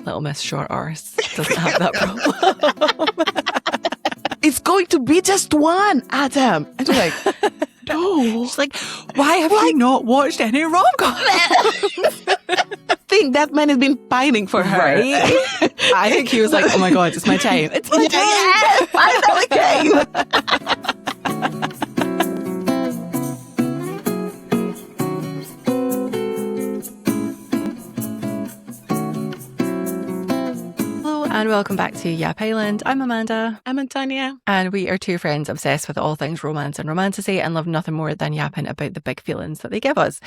Little Miss Short Arse doesn't have that problem. It's going to be just one, Adam. And you're like, no. She's like, why have you not watched any rom-coms? I think that man has been pining for her. Right? I think he was like, oh my God, it's my time. It's my time. Yes, finally came. And welcome back to Yap Island. I'm Amanda. I'm Antonia. And we are two friends obsessed with all things romance and romantasy and love nothing more than yapping about the big feelings that they give us.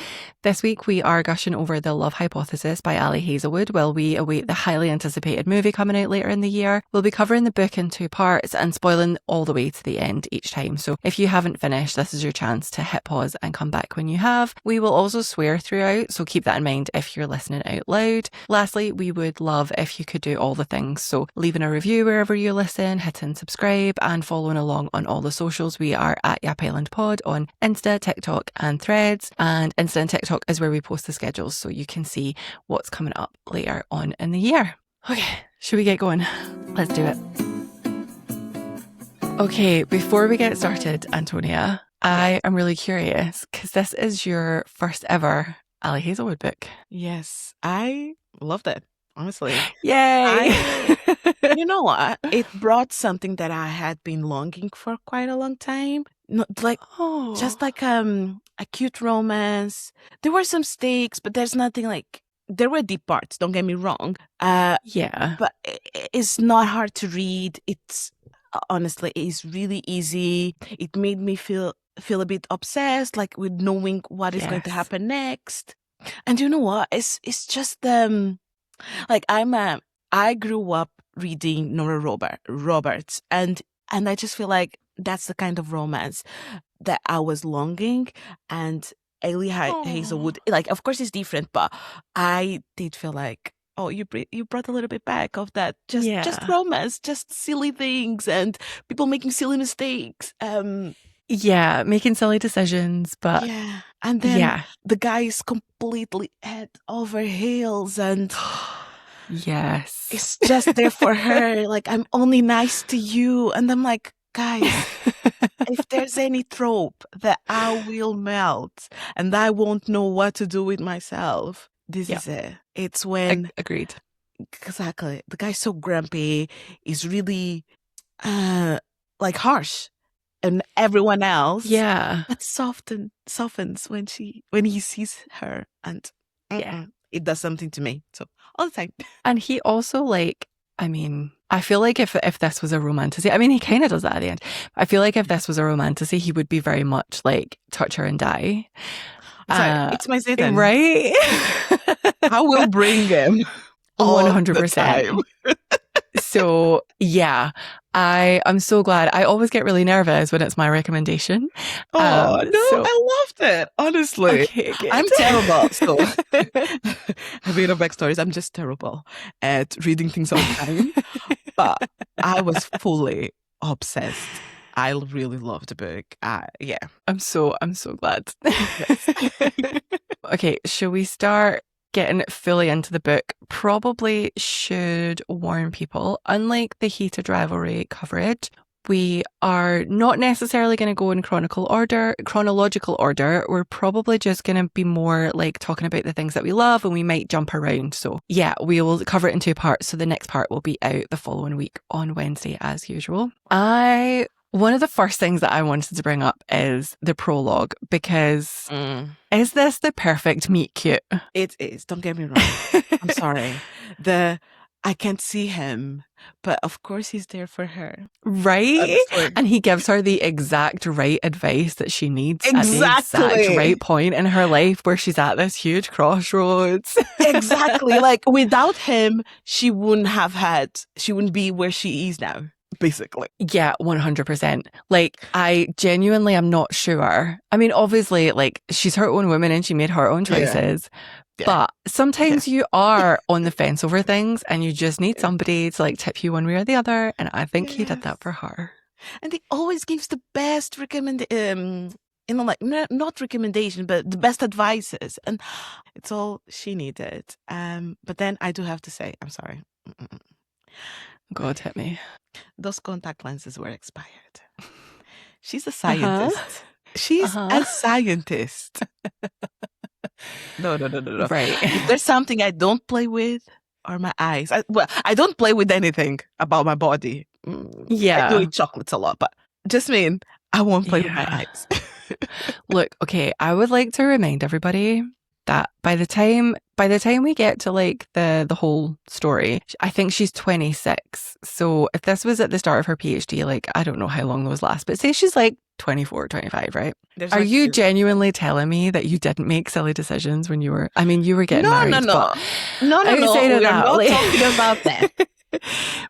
This week we are gushing over The Love Hypothesis by Ali Hazelwood while we await the highly anticipated movie coming out later in the year. We'll be covering the book in 2 parts and spoiling all the way to the end each time. So if you haven't finished, this is your chance to hit pause and come back when you have. We will also swear throughout, so keep that in mind if you're listening out loud. Lastly, we would love if you could do all the things. So leaving a review wherever you listen, hitting subscribe and following along on all the socials. We are at Yap Island Pod on Insta, TikTok and Threads. And Insta and TikTok is where we post the schedules so you can see what's coming up later on in the year. Okay, should we get going? Let's do it. Okay, before we get started, Antonia, I am really curious because this is your first ever Ali Hazelwood book. Yes, I loved it. Honestly. Yay! You know what? It brought something that I had been longing for quite a long time. Not like just like a cute romance. There were some stakes, but there's nothing like there were deep parts, don't get me wrong. Yeah. But it's not hard to read. It's honestly it's really easy. It made me feel a bit obsessed, like with knowing what is going to happen next. And you know what? It's just like I grew up reading Nora Roberts and I just feel like that's the kind of romance that I was longing. And Ali Hazelwood, like of course it's different, but I did feel like, oh, you brought a little bit back of that, just romance, just silly things and people making silly mistakes. Yeah, making silly decisions, but and then the guy is completely head over heels and yes, it's just there for her. Like, I'm only nice to you, and I'm like, guys, if there's any trope that I will melt and I won't know what to do with myself, this is it. It's when agreed. Exactly, the guy's so grumpy. He's really like harsh. And everyone else, but softens when he sees her, and it does something to me. So all the time. And he also I feel like if this was a romantasy, I mean, he kind of does that at the end. I feel like if this was a romantasy, he would be very much like touch her and die. It's my Satan, right? I will bring him 100%. So yeah, I'm so glad. I always get really nervous when it's my recommendation. I loved it. Honestly, okay, I'm terrible. So a bit of backstories. I'm just terrible at reading things on time, but I was fully obsessed. I really loved the book. I'm so glad. Okay, shall we start getting fully into the book? Probably should warn people, unlike the heated rivalry coverage, we are not necessarily going to go in chronological order. We're probably just going to be more like talking about the things that we love, and we might jump around. So yeah, we will cover it in 2 parts. So the next part will be out the following week on Wednesday as usual. One of the first things that I wanted to bring up is the prologue, because is this the perfect meet cute? It is. Don't get me wrong. I'm sorry. I can't see him, but of course he's there for her. Right? And he gives her the exact right advice that she needs at the exact right point in her life where she's at this huge crossroads. Exactly. Like without him, she wouldn't be where she is now. Basically. Yeah, 100%. Like, I genuinely am not sure. I mean, obviously, like, she's her own woman and she made her own choices. Yeah. But sometimes you are on the fence over things and you just need somebody to, like, tip you one way or the other. And I think he did that for her. And he always gives the best like not recommendation, but the best advices, and it's all she needed. But then I do have to say, I'm sorry. God, hit me. Those contact lenses were expired. She's a scientist. She's a scientist. No. Right. If there's something I don't play with, are my eyes. I don't play with anything about my body. Yeah. I do eat chocolates a lot, but just mean I won't play with my eyes. Look, okay, I would like to remind everybody that by the time we get to like the whole story, I think she's 26. So if this was at the start of her PhD, like I don't know how long those last, but say she's like 24, 25, right? Are you genuinely telling me that you didn't make silly decisions when you were getting married? No. We're not talking about that.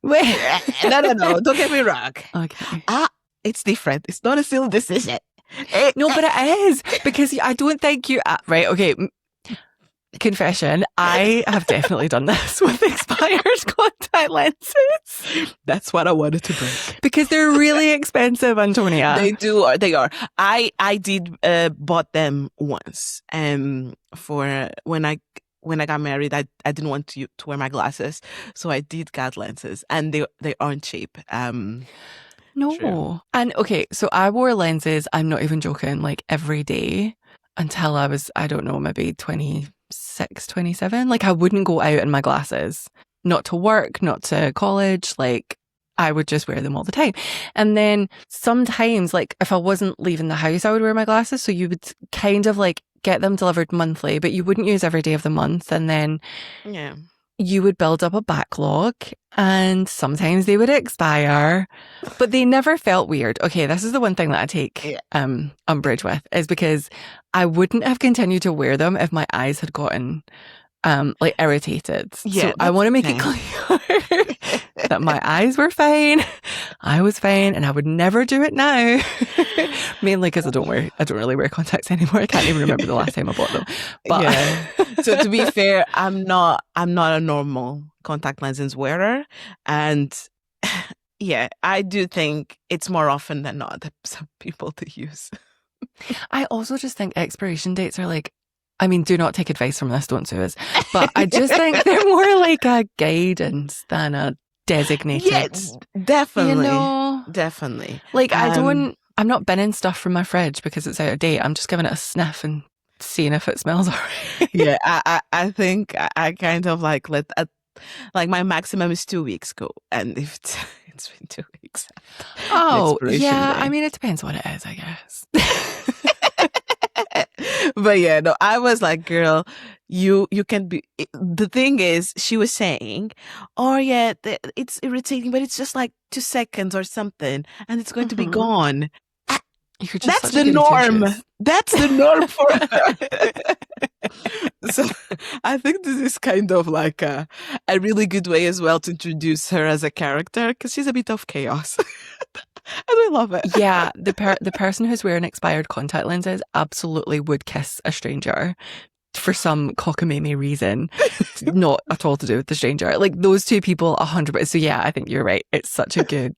Wait, no. Don't get me wrong. Okay. It's different. It's not a silly decision. No, but it is, because I don't think you... right, okay. Confession, I have definitely done this with expired contact lenses. That's what I wanted to bring. Because they're really expensive, Antonia. They are. I did bought them once. For when I got married, I didn't want to wear my glasses, so I did get lenses, and they aren't cheap. No. True. And okay, so I wore lenses, I'm not even joking, like every day until I was, I don't know, maybe 26, 27. Like I wouldn't go out in my glasses, not to work, not to college. Like I would just wear them all the time. And then sometimes, like if I wasn't leaving the house, I would wear my glasses. So you would kind of like get them delivered monthly, but you wouldn't use every day of the month. And then you would build up a backlog, and sometimes they would expire, but they never felt weird. Okay, this is the one thing that I take umbrage with, is because I wouldn't have continued to wear them if my eyes had gotten like irritated. Yeah, so I want to make it clear that my eyes were fine, I was fine, and I would never do it now. Mainly because I don't really wear contacts anymore. I can't even remember the last time I bought them. But so to be fair, I'm not a normal contact lenses wearer, and I do think it's more often than not that some people do use. I also just think expiration dates are like, I mean, do not take advice from this, don't sue us. But I just think they're more like a guidance than a designated. Yes, definitely. You know? Definitely. Like I'm not binning stuff from my fridge because it's out of date. I'm just giving it a sniff and seeing if it smells all right. Yeah, I think I kind of like like my maximum is 2 weeks ago, and if it's been 2 weeks. Oh, yeah. Day. I mean, it depends what it is, I guess. But yeah, no, I was like, girl, you can be. The thing is, she was saying, oh yeah, it's irritating, but it's just like 2 seconds or something, and it's going to be gone. That's the norm. That's the norm for her. So I think this is kind of like a really good way as well to introduce her as a character, because she's a bit of chaos. And I love it. Yeah, the person who's wearing expired contact lenses absolutely would kiss a stranger for some cockamamie reason, not at all to do with the stranger. Like those two people, 100%. So yeah, I think you're right. It's such a good.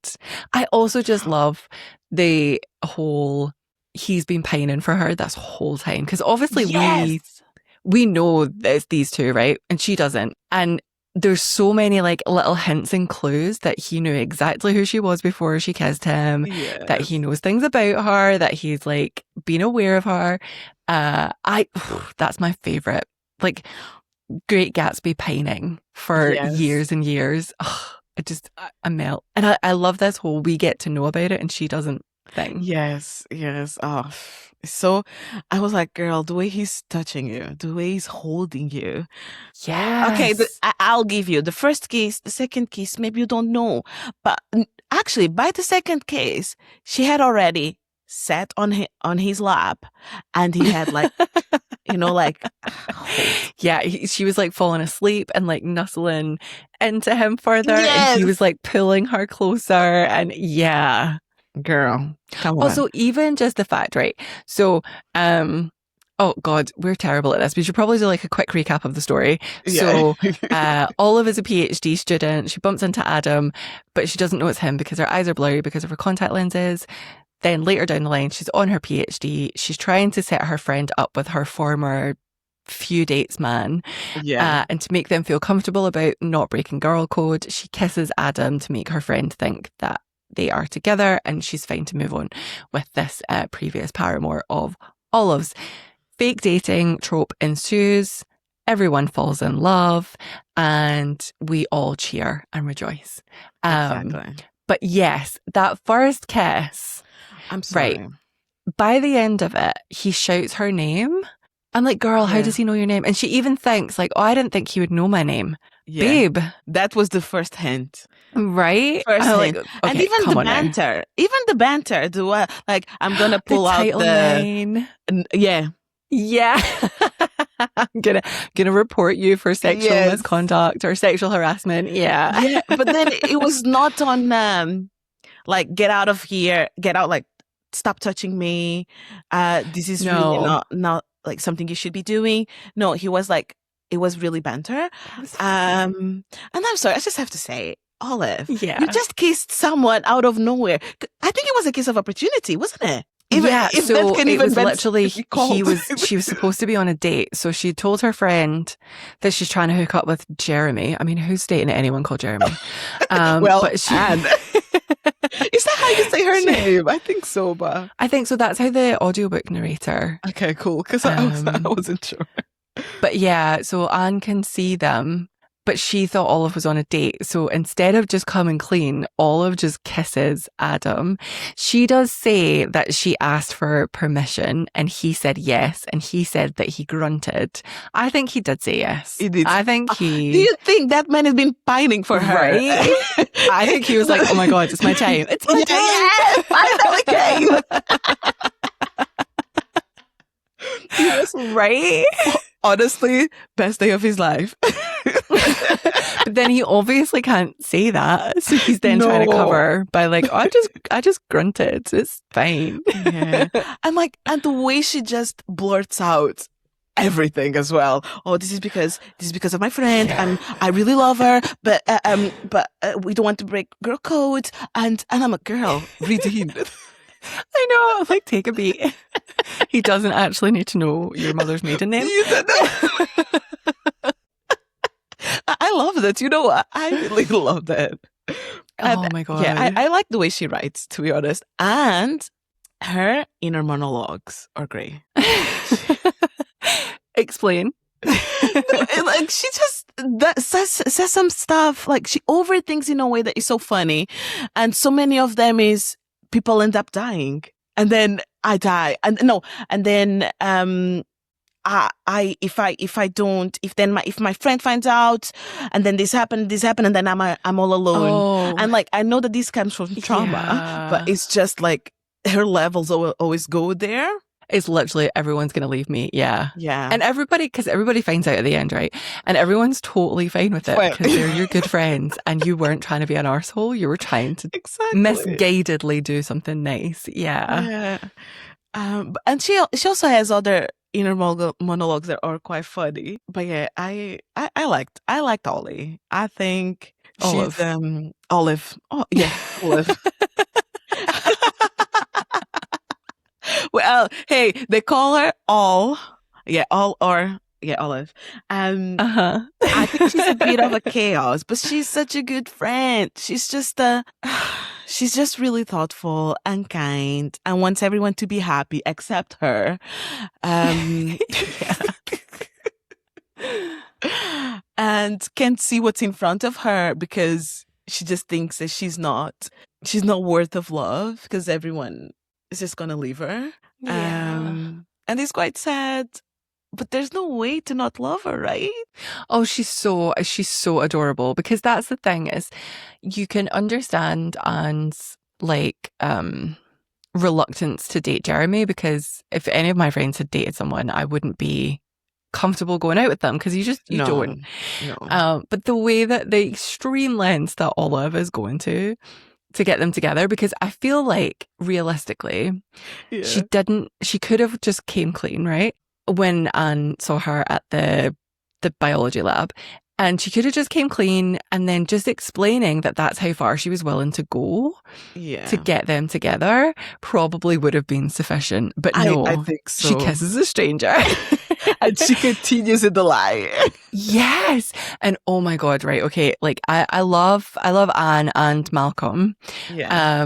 I also just love the whole he's been pining for her this whole time, because obviously we know that it's these two, right? And she doesn't. And there's so many like little hints and clues that he knew exactly who she was before she kissed him, that he knows things about her, that he's like been aware of her. That's my favorite. Like Great Gatsby pining for years and years. I melt. And I love this whole we get to know about it and she doesn't thing. Yes. Oh, so I was like, girl, the way he's touching you, the way he's holding you. Yeah. Okay, I'll give you the first kiss, the second kiss, maybe you don't know. But actually, by the second kiss, she had already sat on his lap, and he had like, like... Yeah, she was like falling asleep and like nuzzling into him further. Yes. And he was like pulling her closer, and girl, come on. Also, even just the fact, right? So, oh God, we're terrible at this. We should probably do like a quick recap of the story. Yeah. So, Olive is a PhD student. She bumps into Adam, but she doesn't know it's him because her eyes are blurry because of her contact lenses. Then later down the line, she's on her PhD. She's trying to set her friend up with her former few dates man. And to make them feel comfortable about not breaking girl code, she kisses Adam to make her friend think that they are together, and she's fine to move on with this previous paramour of Olive's. Fake dating trope ensues. Everyone falls in love, and we all cheer and rejoice. Exactly. But yes, that first kiss. I'm sorry. Right. By the end of it, he shouts her name. I'm like, girl, how does he know your name? And she even thinks like, oh, I didn't think he would know my name. Yeah. Babe. That was the first hint. Right? First hint. Like, okay, and even the banter. Even the banter. Like, I'm going to pull out the... line. Yeah. Yeah. I'm gonna report you for sexual misconduct or sexual harassment. Yeah. Yeah. But then it was not on like, get out of here. Get out, like, stop touching me. This is really not like something you should be doing. No, he was like, it was really banter. And I'm sorry, I just have to say, Olive, you just kissed someone out of nowhere. I think it was a kiss of opportunity, wasn't it? So it was literally, she was supposed to be on a date. So she told her friend that she's trying to hook up with Jeremy. I mean, who's dating anyone called Jeremy? Anne. Is that how you say her name? I think so, but... I think so. That's how the audiobook narrator... Okay, cool. Because I wasn't sure. But yeah, so Anne can see them, but she thought Olive was on a date. So instead of just coming clean, Olive just kisses Adam. She does say that she asked for permission and he said yes. And he said that he grunted. I think he did say yes. He did. I think he... Do you think that man has been pining for her? Right? I think he was like, oh my God, it's my time. It's my time. Yes, finally came. Yes. Right? Honestly, best day of his life. But then he obviously can't say that. So he's then trying to cover by like, oh, I just grunted. It's fine. Yeah. And the way she just blurts out everything as well. Oh, this is because of my friend. I really love her, but we don't want to break girl code. And I'm a girl. Redeemed. I know. Like, take a beat. He doesn't actually need to know your mother's maiden name. I love that. You know what? I really love that. Oh my God. Yeah, I like the way she writes, to be honest. And her inner monologues are great. Explain. Like, she just says some stuff. Like, she overthinks in a way that is so funny. And so many of them is people end up dying. And then I die. And then if my friend finds out and then this happened and then I'm all alone. Oh. And like, I know that this comes from trauma, but it's just like her levels always go there. It's literally everyone's going to leave me. Yeah. Yeah. And because everybody finds out at the end, right? And everyone's totally fine with it because they're your good friends and you weren't trying to be an arsehole. You were trying to misguidedly do something nice. Yeah. And she also has other inner monologues that are quite funny. But yeah, I liked Ollie. I think Olive. She's Olive. Oh yeah, Olive. Well, hey, they call her Olive. I think she's a bit of a chaos, but she's such a good friend. She's just really thoughtful and kind and wants everyone to be happy except her. And can't see what's in front of her because she just thinks that she's not worth of love because everyone is just gonna leave her. And it's quite sad. But there's no way to not love her, right? Oh, she's so adorable because that's the thing is you can understand Anne's like reluctance to date Jeremy because if any of my friends had dated someone, I wouldn't be comfortable going out with them because you don't. No. But the way that the extreme lengths that Olive is going to get them together, because I feel like realistically, she could have just came clean, right? When Anne saw her at the biology lab, And she could have just came clean and then just explaining that that's how far she was willing to go to get them together probably would have been sufficient. But no, I think so. She kisses a stranger. And she continues in the lie. Yes. And oh my God, right. Okay. Like I love Anne and Malcolm. Yeah.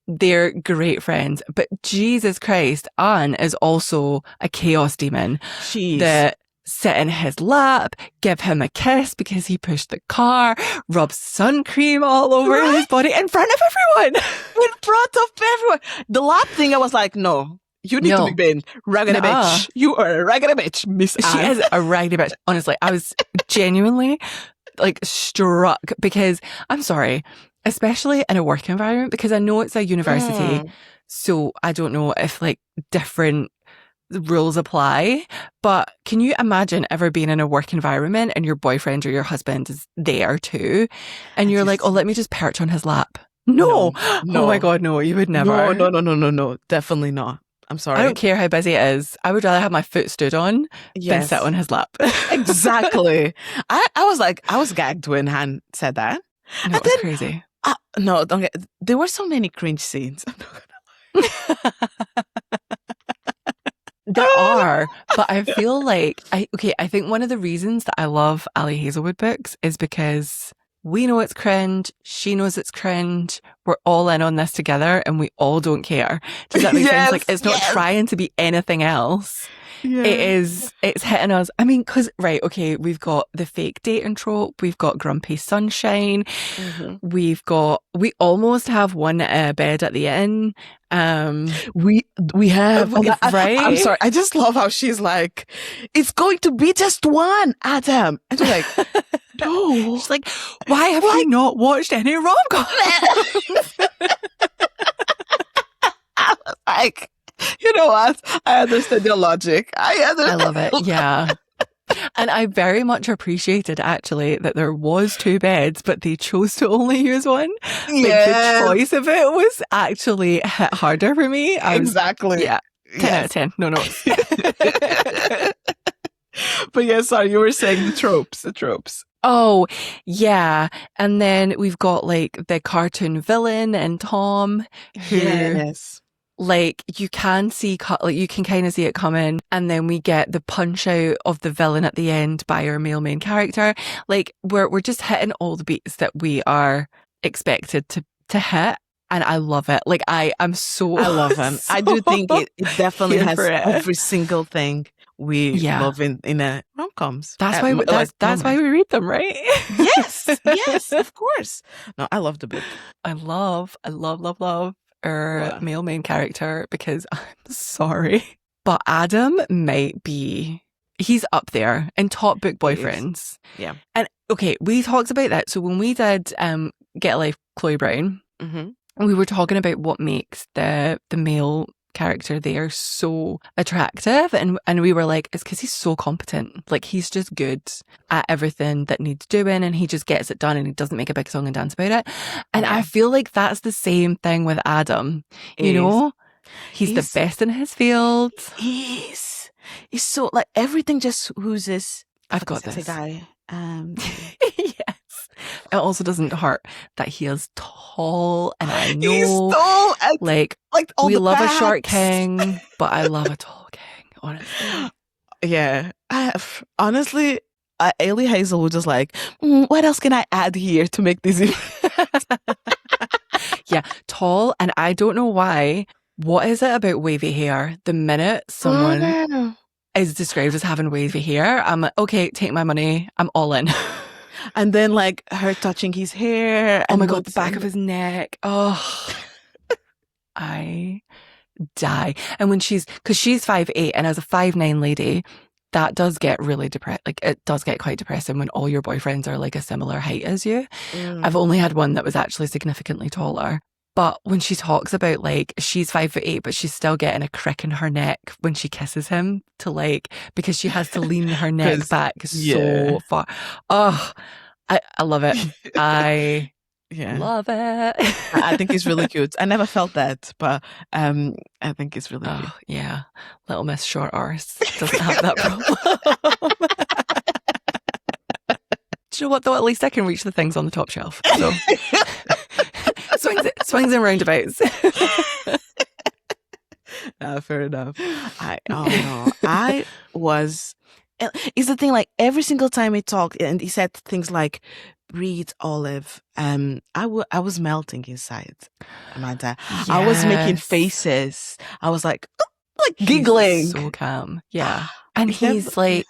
They're great friends, but Jesus Christ, Anne is also a chaos demon. That sit in his lap, give him a kiss because he pushed the car, rub sun cream all over his body in front of everyone. In front of everyone. The lap thing, I was like, no. You need to be banned. Raggedy bitch. You are a raggedy bitch, Miss Anne. She is a raggedy bitch. Honestly, I was genuinely like struck because I'm sorry, especially in a work environment, because I know it's a university. So I don't know if like different rules apply, but can you imagine ever being in a work environment and your boyfriend or your husband is there too? And you're like, oh, let me just perch on his lap. No. Oh my God, no, you would never. No. Definitely not. I'm sorry. I don't care how busy it is. I would rather have my foot stood on than sit on his lap. Exactly. I was gagged when Han said that. No, it's crazy. No, don't get. There were so many cringe scenes. I'm not gonna lie. There are, but I feel like I think one of the reasons that I love Ali Hazelwood books is because we know it's cringe, she knows it's cringe, we're all in on this together and we all don't care. Does that make sense? Like, it's not trying to be anything else. Yeah. It's hitting us. I mean, we've got the fake dating trope, we've got grumpy sunshine, we almost have one bed at the inn. We have, right? I'm sorry, I just love how she's like, it's going to be just one, Adam. And we're like, no. She's like, why have you not watched any rom-coms? I was like, you know what? I understand your logic. I love it. Yeah. And I very much appreciated actually that there was 2 beds, but they chose to only use one. Like the choice of it was actually hit harder for me. Exactly. Yeah. 10 out of 10. No. But yeah, sorry, you were saying the tropes. Oh, yeah. And then we've got like the cartoon villain and Tom who like you can kind of see it coming, and then we get the punch out of the villain at the end by our male main character. Like we're just hitting all the beats that we are expected to hit, and I love it. Like I love him. I do think it definitely has every single thing we love in a rom-coms. That's why we read them, right? Yes, of course. No, I love the book. I love our male main character, because I'm sorry, but Adam might be, he's up there in top book boyfriends. Yeah. And okay, we talked about that. So when we did Get a Life, Chloe Brown, we were talking about what makes the male character there so attractive, and we were like, it's because he's so competent. Like he's just good at everything that needs doing, and he just gets it done, and he doesn't make a big song and dance about it. And I feel like that's the same thing with Adam. You know, he's the best in his field. He's so like everything just oozes. I've got this guy. Yes. It also doesn't hurt that he is tall, and I know he's tall, and like all we the love facts. a short king, but I love a tall king, honestly. Yeah. Honestly, Ali Hazelwood was like, what else can I add here to make this Yeah, tall, and I don't know why. What is it about wavy hair? The minute someone is described as having wavy hair, I'm like, okay, take my money, I'm all in. And then like her touching his hair. Oh my God, the back of his neck. Oh, I die. And when because she's 5'8", and as a 5'9" lady, that does get really depressed. Like it does get quite depressing when all your boyfriends are like a similar height as you. I've only had one that was actually significantly taller. But when she talks about like she's 5'8", but she's still getting a crick in her neck when she kisses him because she has to lean her neck back so far. Oh, I love it. I love it. I think he's really cute. I never felt that, but I think he's really cute. Yeah, Little Miss Short Arse doesn't have that problem. Do you know what though? At least I can reach the things on the top shelf. So swings and roundabouts. Fair enough. I was. It's the thing. Like every single time he talked, and he said things like, "Breathe, Olive." I was melting inside, Amanda. Yes. I was making faces. I was like giggling. He's so calm. Yeah, and he's like.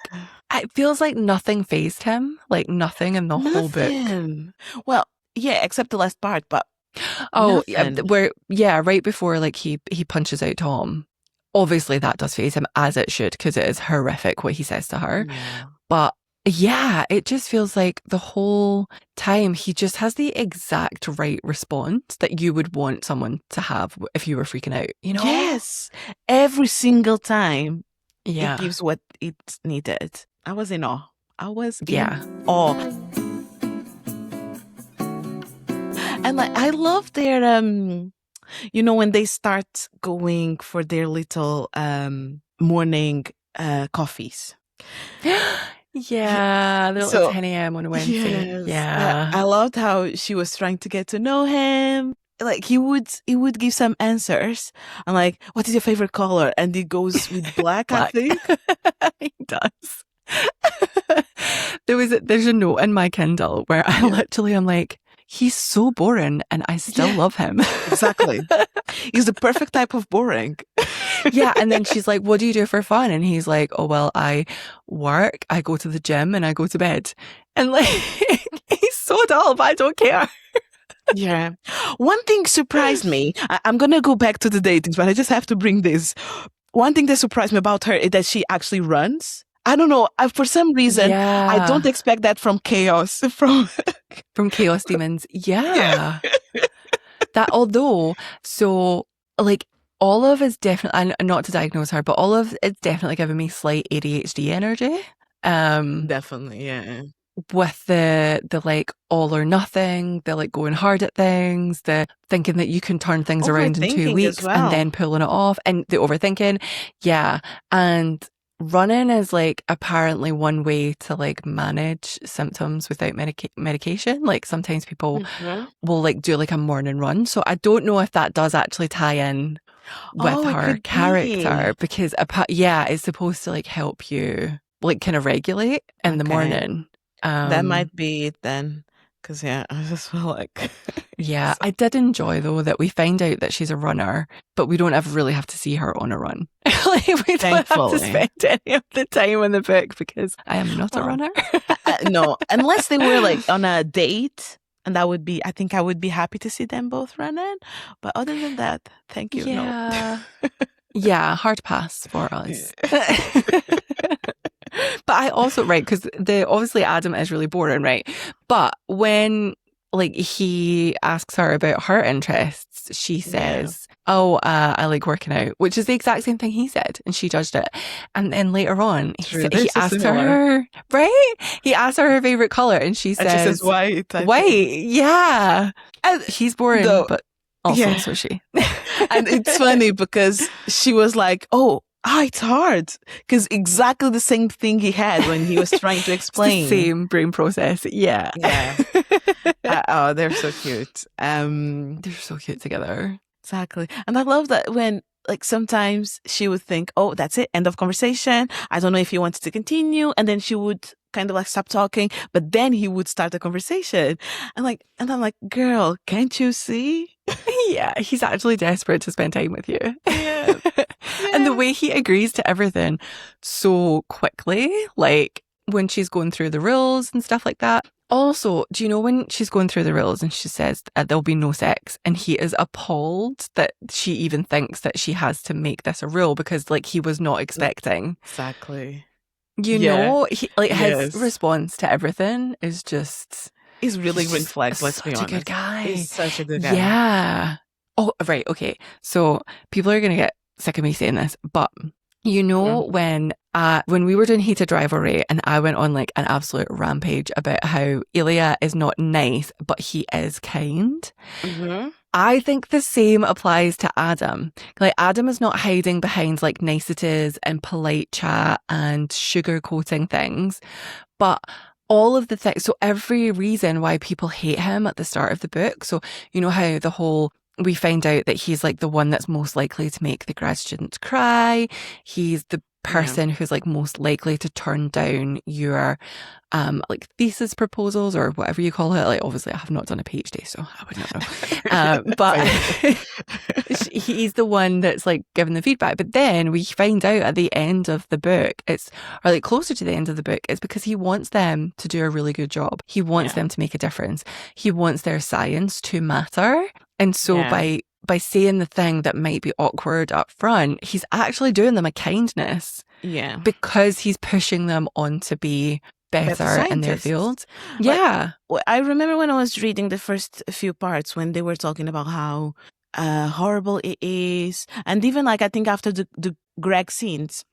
It feels like nothing fazed him, like nothing in the whole book. Well, yeah, except the last part, but right before like he punches out Tom. Obviously that does faze him, as it should, because it is horrific what he says to her. Yeah. But yeah, it just feels like the whole time he just has the exact right response that you would want someone to have if you were freaking out, you know? Yes, every single time. Yeah, it gives what it needed. I was in awe. In awe. And like I love their when they start going for their little morning coffees. Yeah, the little 10 a.m. on a Wednesday. Yes, yeah. I loved how she was trying to get to know him. Like he would give some answers. I'm like, what is your favorite color? And he goes with black. I think. He does. There's a note in my Kindle where I literally am like, he's so boring and I still love him. Exactly. He's the perfect type of boring. Yeah. And then she's like, what do you do for fun? And he's like, oh, well, I work, I go to the gym and I go to bed. And like, he's so dull, but I don't care. Yeah. One thing surprised me. I'm going to go back to the datings, but I just have to bring this. One thing that surprised me about her is that she actually runs. I don't know. For some reason, I don't expect that from Chaos. From Chaos Demons. Yeah. That although, so like Olive is definitely, not to diagnose her, but Olive is definitely giving me slight ADHD energy. Definitely, yeah. With the like all or nothing, the like going hard at things, the thinking that you can turn things around in 2 weeks and then pulling it off, and the overthinking. Yeah. And running is like apparently one way to like manage symptoms without medication. Like sometimes people will like do like a morning run. So I don't know if that does actually tie in with her character because it's supposed to like help you like kind of regulate in the morning. That might be it then. Because, I just feel like... Yeah, I did enjoy, though, that we find out that she's a runner, but we don't ever really have to see her on a run. Like, we don't have to spend any of the time in the book because I am not a runner. No, unless they were, like, on a date, and that would be... I think I would be happy to see them both running. But other than that, thank you. Yeah. No. Yeah, hard pass for us. But I also, because obviously Adam is really boring, right? But when like he asks her about her interests, she says, I like working out, which is the exact same thing he said, and she judged it. And then later on, he asked her, right? He asked her favorite color, and she says white. White, yeah. And he's boring, but also so is she. And it's funny because she was like, it's hard because exactly the same thing he had when he was trying to explain. It's the same brain process. Yeah. They're so cute. They're so cute together. Exactly. And I love that when like sometimes she would think, that's it, end of conversation. I don't know if he wants to continue. And then she would kind of like stop talking, but then he would start a conversation. And I'm like, girl, can't you see? Yeah, he's actually desperate to spend time with you. Yeah. And the way he agrees to everything so quickly, like when she's going through the rules and stuff like that. Also, do you know when she's going through the rules and she says there'll be no sex, and he is appalled that she even thinks that she has to make this a rule because like he was not expecting. Exactly. You know, his response to everything is just... He's really green flags, let's be honest. Such a good guy. He's such a good guy. Yeah. Oh, right. Okay. So people are going to get sick of me saying this, but you know, when we were doing Heated Rivalry and I went on like an absolute rampage about how Ilya is not nice, but he is kind. Mm-hmm. I think the same applies to Adam. Like Adam is not hiding behind like niceties and polite chat and sugarcoating things, but all of the things. So every reason why people hate him at the start of the book. So you know how we find out that he's like the one that's most likely to make the grad students cry. He's the person who's like most likely to turn down your like thesis proposals or whatever you call it. Like obviously I have not done a PhD, so I would not know. But he's the one that's like giving the feedback. But then we find out at the end of the book, or like closer to the end of the book, it's because he wants them to do a really good job. He wants them to make a difference. He wants their science to matter. And so by saying the thing that might be awkward up front, he's actually doing them a kindness. Yeah. Because he's pushing them on to be better in their field. Yeah. Like, I remember when I was reading the first few parts when they were talking about how horrible it is. And even like, I think after the Greg scenes,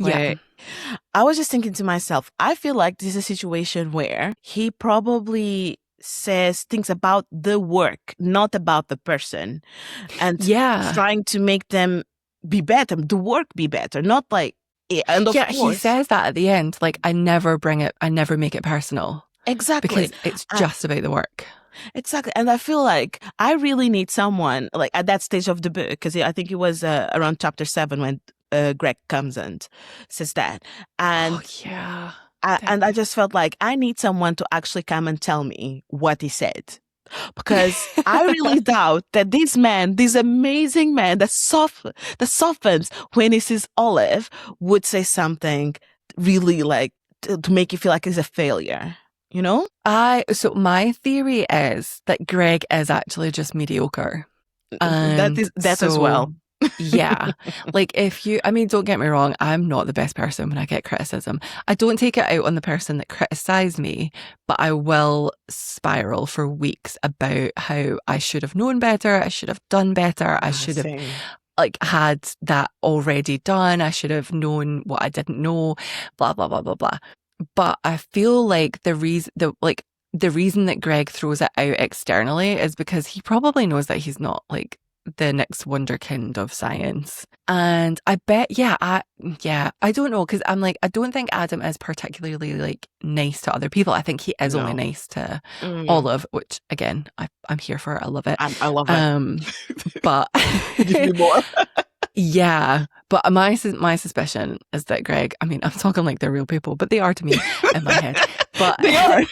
I was just thinking to myself, I feel like this is a situation where he probably says things about the work, not about the person, and trying to make them be better, the work be better, not like. And of course, he says that at the end, like I never make it personal. Exactly, because it's just about the work. Exactly, and I feel like I really need someone like at that stage of the book, because I think it was around chapter 7 when Greg comes and says that, and and I just felt like I need someone to actually come and tell me what he said. Because I really doubt that this amazing man that softens when he sees Olive would say something really like to make you feel like he's a failure, you know? So my theory is that Greg is actually just mediocre. That as well. Yeah. Like don't get me wrong, I'm not the best person when I get criticism. I don't take it out on the person that criticised me, but I will spiral for weeks about how I should have known better, I should have done better, I should have like had that already done, I should have known what I didn't know, blah, blah, blah, blah, blah. But I feel like the reason that Greg throws it out externally is because he probably knows that he's not like the next wonderkind of science. And I bet, I don't know, because I'm like, I don't think Adam is particularly like nice to other people. I think he is only nice to Olive, which again, I'm here for. I love it. I love it. But give me more. Yeah, but my suspicion is that Greg, I'm talking like they're real people, but they are to me in my head. But they are.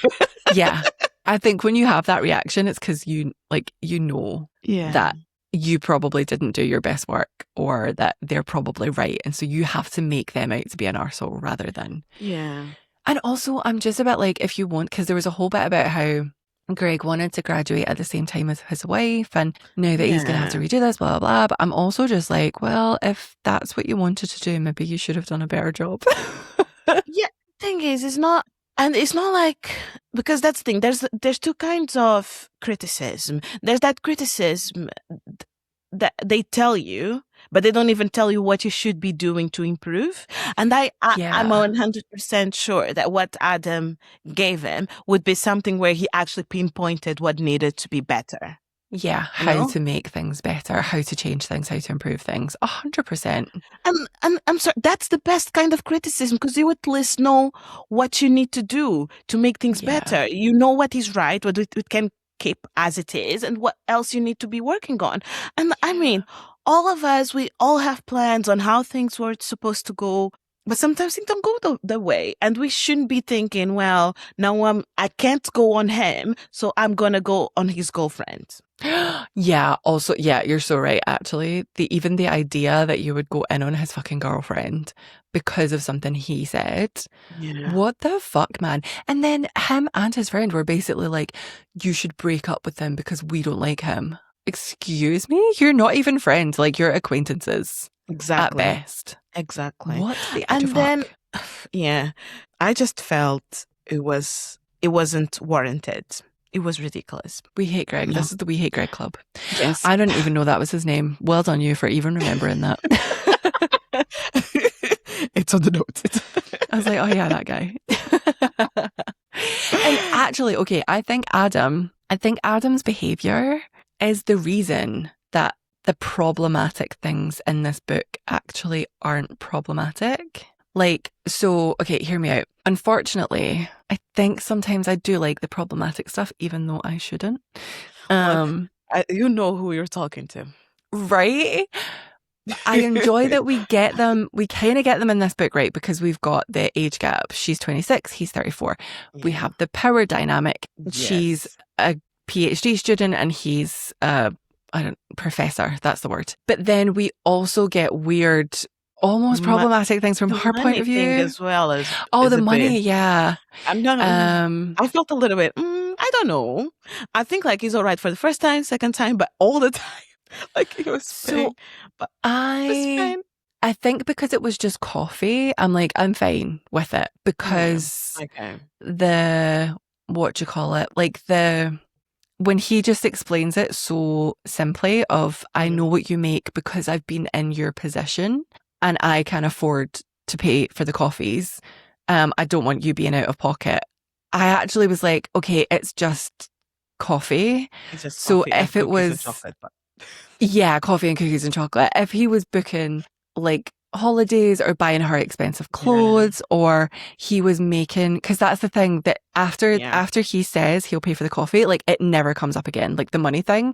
Yeah, I think when you have that reaction, it's because you know that you probably didn't do your best work, or that they're probably right. And so you have to make them out to be an arsehole rather than. Yeah. And also, I'm just about like, if you want, because there was a whole bit about how Greg wanted to graduate at the same time as his wife, and now that he's going to have to redo this, blah, blah, blah. But I'm also just like, well, if that's what you wanted to do, maybe you should have done a better job. Yeah. Thing is, it's not like, because that's the thing, there's two kinds of criticism. There's that criticism that they tell you, but they don't even tell you what you should be doing to improve. And I'm 100% sure that what Adam gave him would be something where he actually pinpointed what needed to be better. Yeah, how to make things better, how to change things, how to improve things. 100%. And I'm sorry, that's the best kind of criticism, because you at least know what you need to do to make things better. You know what is right, what it can keep as it is, and what else you need to be working on. And all of us, we all have plans on how things were supposed to go, but sometimes things don't go the way. And we shouldn't be thinking, well, now I can't go on him, so I'm going to go on his girlfriend. Yeah, also, you're so right, actually. Even the idea that you would go in on his fucking girlfriend because of something he said. Yeah. What the fuck, man? And then him and his friend were basically like, you should break up with him because we don't like him. Excuse me? You're not even friends. Like, you're acquaintances. Exactly. At best. Exactly. What the And then, fuck? I just felt it wasn't warranted. It was ridiculous. We hate Greg. No. This is the We Hate Greg Club. Yes. I didn't even know that was his name. Well done you for even remembering that. It's on the notes. I was like, oh yeah, that guy. And actually, okay, I think Adam's behaviour is the reason that the problematic things in this book actually aren't problematic. Like, so, okay, hear me out. Unfortunately, I think sometimes I do like the problematic stuff, even though I shouldn't. You know who you're talking to. Right? I enjoy that we get them, we kind of get them in this book, right? Because we've got the age gap. She's 26, he's 34. We have the power dynamic. Yes. She's a PhD student and he's professor, that's the word. But then we also get weird, almost problematic things from her point of view. As well as the money, yeah. I'm not. I felt a little bit. I don't know. I think like he's all right for the first time, second time, but all the time, like he was paying. But I think because it was just coffee, I'm like, I'm fine with it because when he just explains it so simply of, I know what you make because I've been in your position and I can afford to pay for the coffees. I don't want you being out of pocket. I actually was like, okay, it's just coffee. So if it was, coffee and cookies and chocolate. If he was booking like holidays or buying her expensive clothes or he was making, because that's the thing that after he says he'll pay for the coffee, like it never comes up again. Like the money thing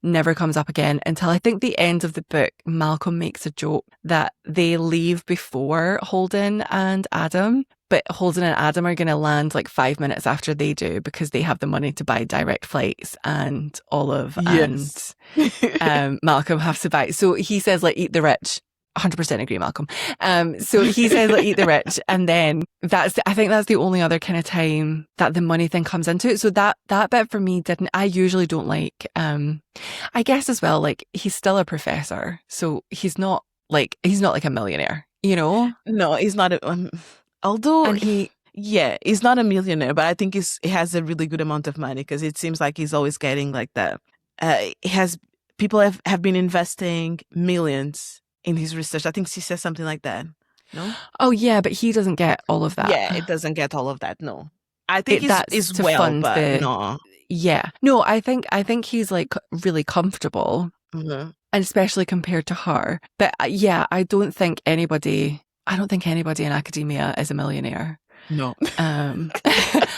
never comes up again until I think the end of the book. Malcolm makes a joke that they leave before Holden and Adam, but Holden and Adam are going to land like 5 minutes after they do because they have the money to buy direct flights, and Olive and Malcolm have to buy. So he says like, eat the rich. 100% agree, Malcolm. So he says like, eat the rich, and then I think that's the only other kind of time that the money thing comes into it. So that bit for me didn't. I usually don't like. I guess as well, like he's still a professor, so he's not like a millionaire, you know. No, he's not. Although he's not a millionaire, but I think he has a really good amount of money because it seems like he's always getting like that. People have been investing millions in his research. I think she says something like that. No? Oh yeah, but he doesn't get all of that. Yeah, it doesn't get all of that. No. I think it's to fund no. Yeah. No, I think he's like really comfortable. Mm-hmm. And especially compared to her. But I don't think anybody in academia is a millionaire. No.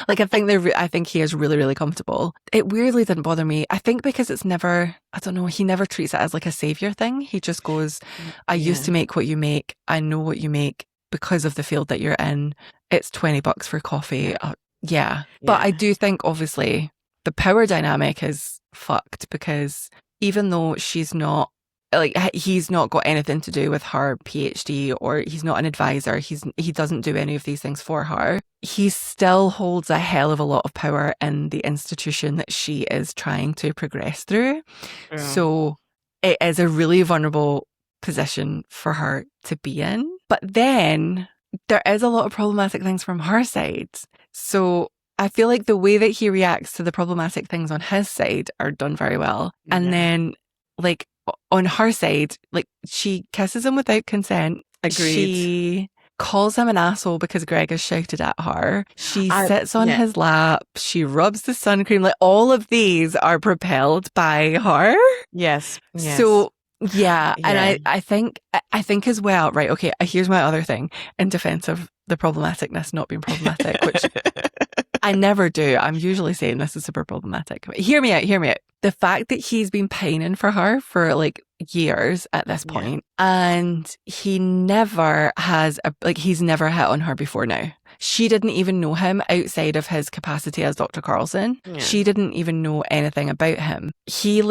Like I think he is really, really comfortable. It weirdly didn't bother me. I think because it's never, I don't know, he never treats it as like a savior thing. He just goes, I used to make what you make. I know what you make because of the field that you're in. It's $20 for coffee. But I do think obviously the power dynamic is fucked because even though she's not, like he's not got anything to do with her PhD or he's not an advisor. He doesn't do any of these things for her. He still holds a hell of a lot of power in the institution that she is trying to progress through. Yeah. So it is a really vulnerable position for her to be in. But then there is a lot of problematic things from her side. So I feel like the way that he reacts to the problematic things on his side are done very well. Yeah. And then like on her side, like she kisses him without consent. Agreed. She calls him an asshole because Greg has shouted at her. She sits on his lap. She rubs the sun cream. Like all of these are propelled by her. Yes. So and I think as well, right, okay, here's my other thing in defense of the problematicness not being problematic, which I never do. I'm usually saying this is super problematic. But hear me out. The fact that he's been pining for her for like years at this point, and he never has he's never hit on her before now. She didn't even know him outside of his capacity as Dr. Carlson. Yeah. She didn't even know anything about him. He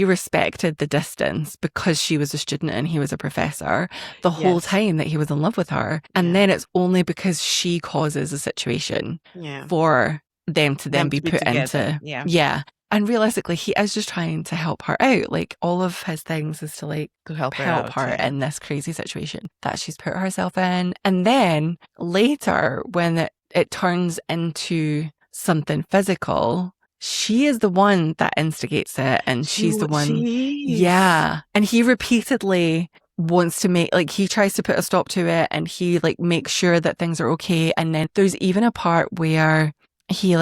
respected the distance because she was a student and he was a professor the whole time that he was in love with her. And then it's only because she causes a situation for them to then be put together. Into And realistically, he is just trying to help her out. Like all of his things is to like help her in this crazy situation that she's put herself in. And then later, when it turns into something physical, she is the one that instigates it, and she's the one. Yeah, and he repeatedly wants to make, like, he tries to put a stop to it, and he like makes sure that things are okay. And then there's even a part where he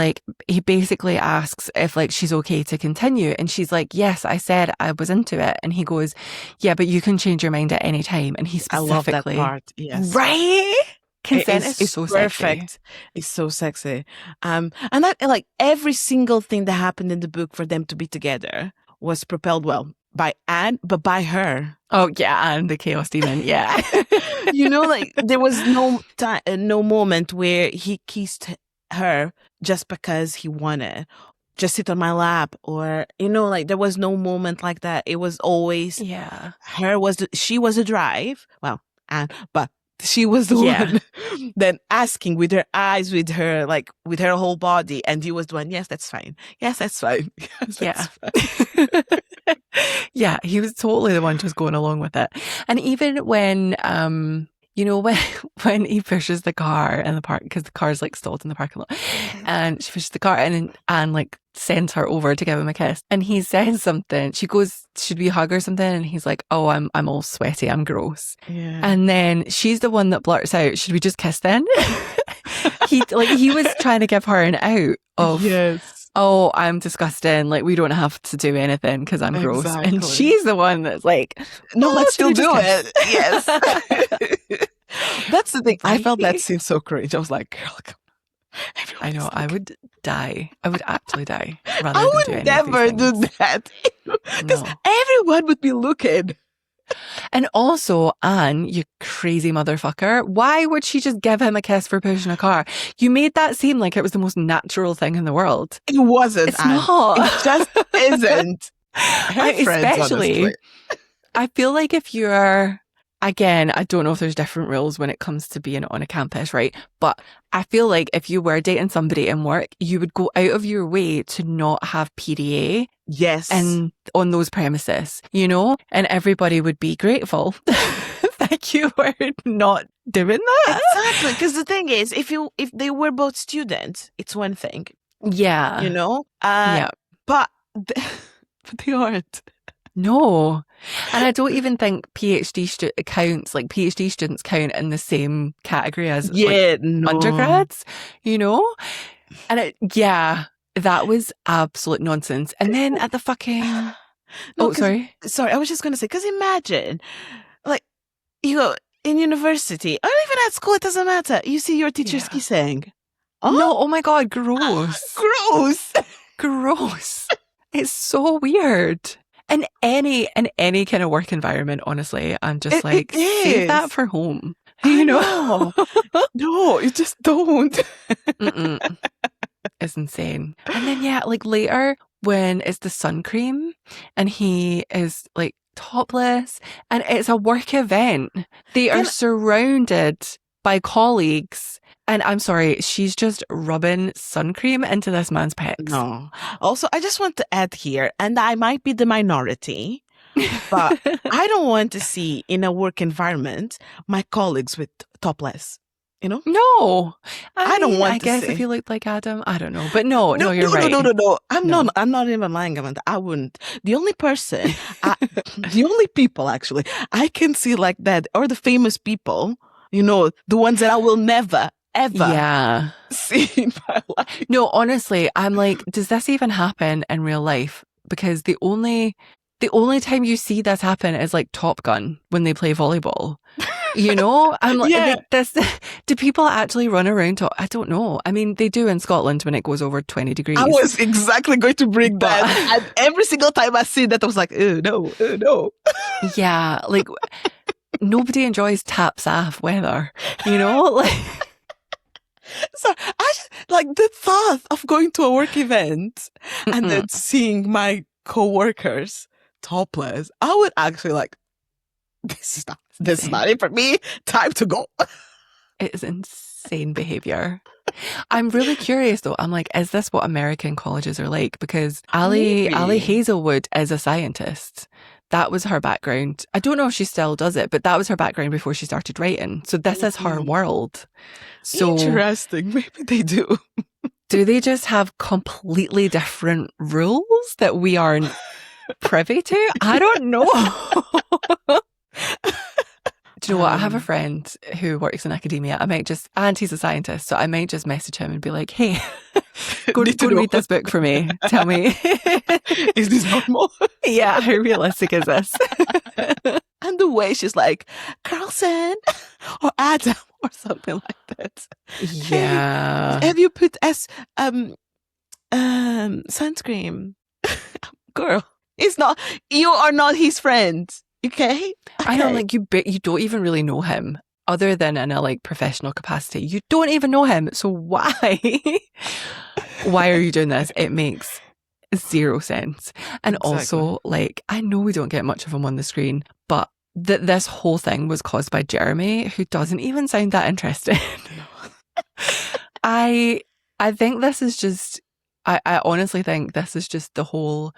basically asks if like she's okay to continue, and she's like, yes, I said I was into it, and he goes, yeah, but you can change your mind at any time. And he specifically, I love that part. Yes, right? Consent is it's so perfect. sexy. It's so sexy. And that, like, every single thing that happened in the book for them to be together was propelled well by Anne, but by her. Oh yeah, and the chaos demon. Yeah. You know, like there was no time, no moment where he kissed her just because he wanted. Just sit on my lap, or, you know, like there was no moment like that. It was always she was a drive. Well, Anne, but she was the one then asking with her eyes, with her, like, with her whole body, and he was the one, yes, that's fine. Yes, that's fine. Yes, that's fine. Yeah, he was totally the one just going along with it. And even when, you know, when he pushes the car in the park, because the car's like stalled in the parking lot, and she pushes the car and like sends her over to give him a kiss, and he says something. She goes, should we hug or something? And he's like, oh, I'm all sweaty, I'm gross. Yeah. And then she's the one that blurts out, should we just kiss then? he was trying to give her an out of, yes, oh, I'm disgusting, like we don't have to do anything because I'm gross. And she's the one that's like, no, let's still do it. Yes. That's the thing. I felt that scene so cringe. I was like, girl, come on. I know, I would die. I would actually die rather I than would do any never of these do things. that, because everyone would be looking. And also, Anne, you crazy motherfucker, why would she just give him a kiss for pushing a car? You made that seem like it was the most natural thing in the world. It wasn't. It's not. It just isn't. Especially, I feel like if you're, again, I don't know if there's different rules when it comes to being on a campus, right? But I feel like if you were dating somebody in work, you would go out of your way to not have PDA. Yes. And on those premises, you know, and everybody would be grateful that you were not doing that. Exactly. Because the thing is, if they were both students, it's one thing. Yeah. You know? Yeah. But they aren't. No. And I don't even think PhD students count in the same category as undergrads, you know? And that was absolute nonsense. And then at the fucking... Sorry, I was just going to say, because imagine, like, you go in university, or even at school, it doesn't matter. You see your teachers kissing. Oh? No, oh my God, gross. Gross. Gross. It's so weird. In any kind of work environment, honestly, I'm just save that for home. You know? No, you just don't. It's insane. And then later when it's the sun cream and he is like topless and it's a work event, they are surrounded by colleagues. And I'm sorry, she's just rubbing sun cream into this man's pecs. No. Also, I just want to add here, and I might be the minority, but I don't want to see in a work environment my colleagues with topless. You know? No. I don't want to see. I guess if you looked like Adam, I don't know. But no, you're right. No. I'm not even lying, Amanda. I wouldn't. The only person, the only people actually, I can see like that are the famous people, you know, the ones that I will never, ever see in my life. No, honestly, I'm like, does this even happen in real life? Because the only time you see this happen is like Top Gun when they play volleyball. You know, I'm like, this. Do people actually run around? I don't know. I mean, they do in Scotland when it goes over 20 degrees. I was exactly going to bring that. And every single time I see that, I was like, oh no. Yeah, like nobody enjoys tap-saff weather, you know? Like, so I just, like the thought of going to a work event and then seeing my co-workers topless, I would actually like, this is not it for me. Time to go. It is insane behavior. I'm really curious though. I'm like, is this what American colleges are like? Because Ali Hazelwood is a scientist. That was her background. I don't know if she still does it, but that was her background before she started writing. So this is her world. So interesting. Maybe they do. Do they just have completely different rules that we aren't privy to? I don't know. Do you know what? I have a friend who works in academia. And he's a scientist, so I might just message him and be like, hey, go and read this book for me. Tell me. Is this normal? Yeah, how realistic is this? And the way she's like, Carlson or Adam or something like that. Yeah. Hey, have you put sunscreen? Girl, you are not his friend. Okay? I know, like, you don't even really know him other than in a like professional capacity. You don't even know him. So why are you doing this? It makes zero sense. And also, like, I know we don't get much of him on the screen, but this whole thing was caused by Jeremy, who doesn't even sound that interested. I think this is just, I honestly think this is just the whole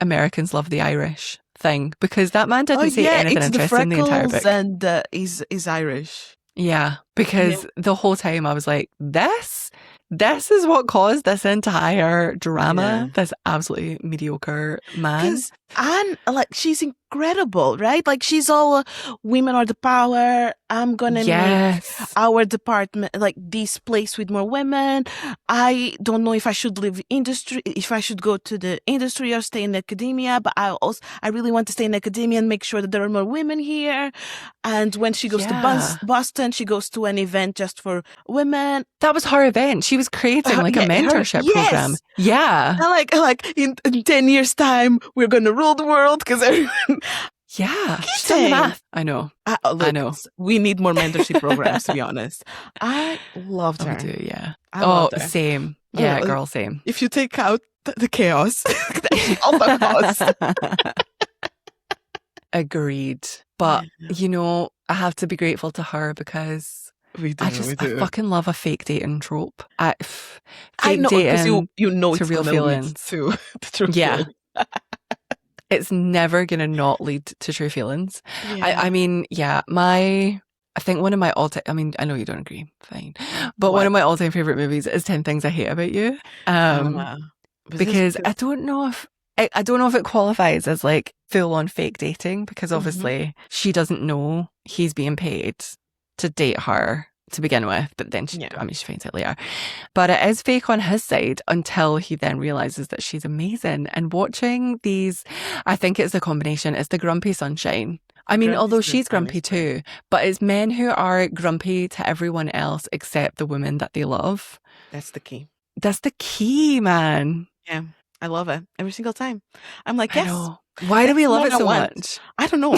Americans love the Irish thing, because that man didn't say anything interesting in the entire book. And is Irish. Yeah, because the whole time I was like, this is what caused this entire drama. This absolutely mediocre man. And like, she's incredible, right? Like, she's all women are the power. I'm gonna make our department, like, this place with more women. I don't know if I should leave industry, if I should go to the industry or stay in academia, but I really want to stay in academia and make sure that there are more women here. And when she goes to Boston, she goes to an event just for women. That was her event. She was creating like a mentorship program. Yeah. And like in 10 years time, we're going to rule the world because everyone. Yeah. She's done the math. I know. I know. We need more mentorship programs, to be honest. I loved her. I do, yeah. Loved her. Same. Yeah, girl, same. If you take out the chaos, all the chaos. Agreed. But, you know, I have to be grateful to her because I fucking love a fake dating trope. I know, because you know to it's real feelings. To true feelings. It's never going to not lead to true feelings. Yeah. I mean, I think one of my all-time, I mean, I know you don't agree, fine. But one of my all-time favourite movies is 10 Things I Hate About You. Because I don't know if it qualifies as like full-on fake dating, because obviously she doesn't know he's being paid to date her to begin with, but then she finds out later. But it is fake on his side until he then realizes that she's amazing. And watching these, I think it's the combination, it's the grumpy sunshine. I mean, although she's grumpy too, but it's men who are grumpy to everyone else except the women that they love. That's the key. That's the key, man. Yeah. I love it every single time. I'm like, yes. Why do we love it so much? I don't know.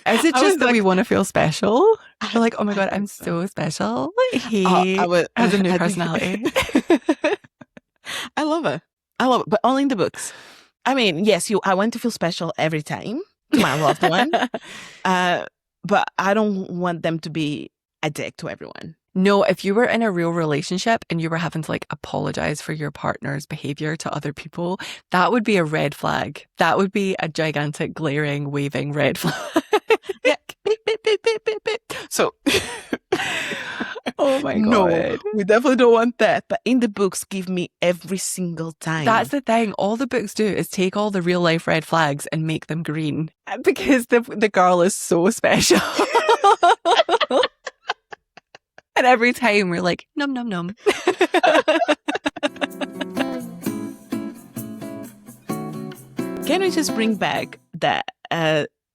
Is it just that we want to feel special? We're like, oh my God, I'm so special. He has a new personality. I love it, but only in the books. I mean, yes, I want to feel special every time to my loved one, but I don't want them to be a dick to everyone. No, if you were in a real relationship and you were having to like apologize for your partner's behavior to other people, that would be a red flag. That would be a gigantic, glaring, waving red flag. Yeah. Beep, beep, beep, beep, beep, beep. So, oh my God. No, we definitely don't want that. But in the books, give me every single time. That's the thing. All the books do is take all the real life red flags and make them green, because the girl is so special. And every time we're like, num, num, num. Can we just bring back that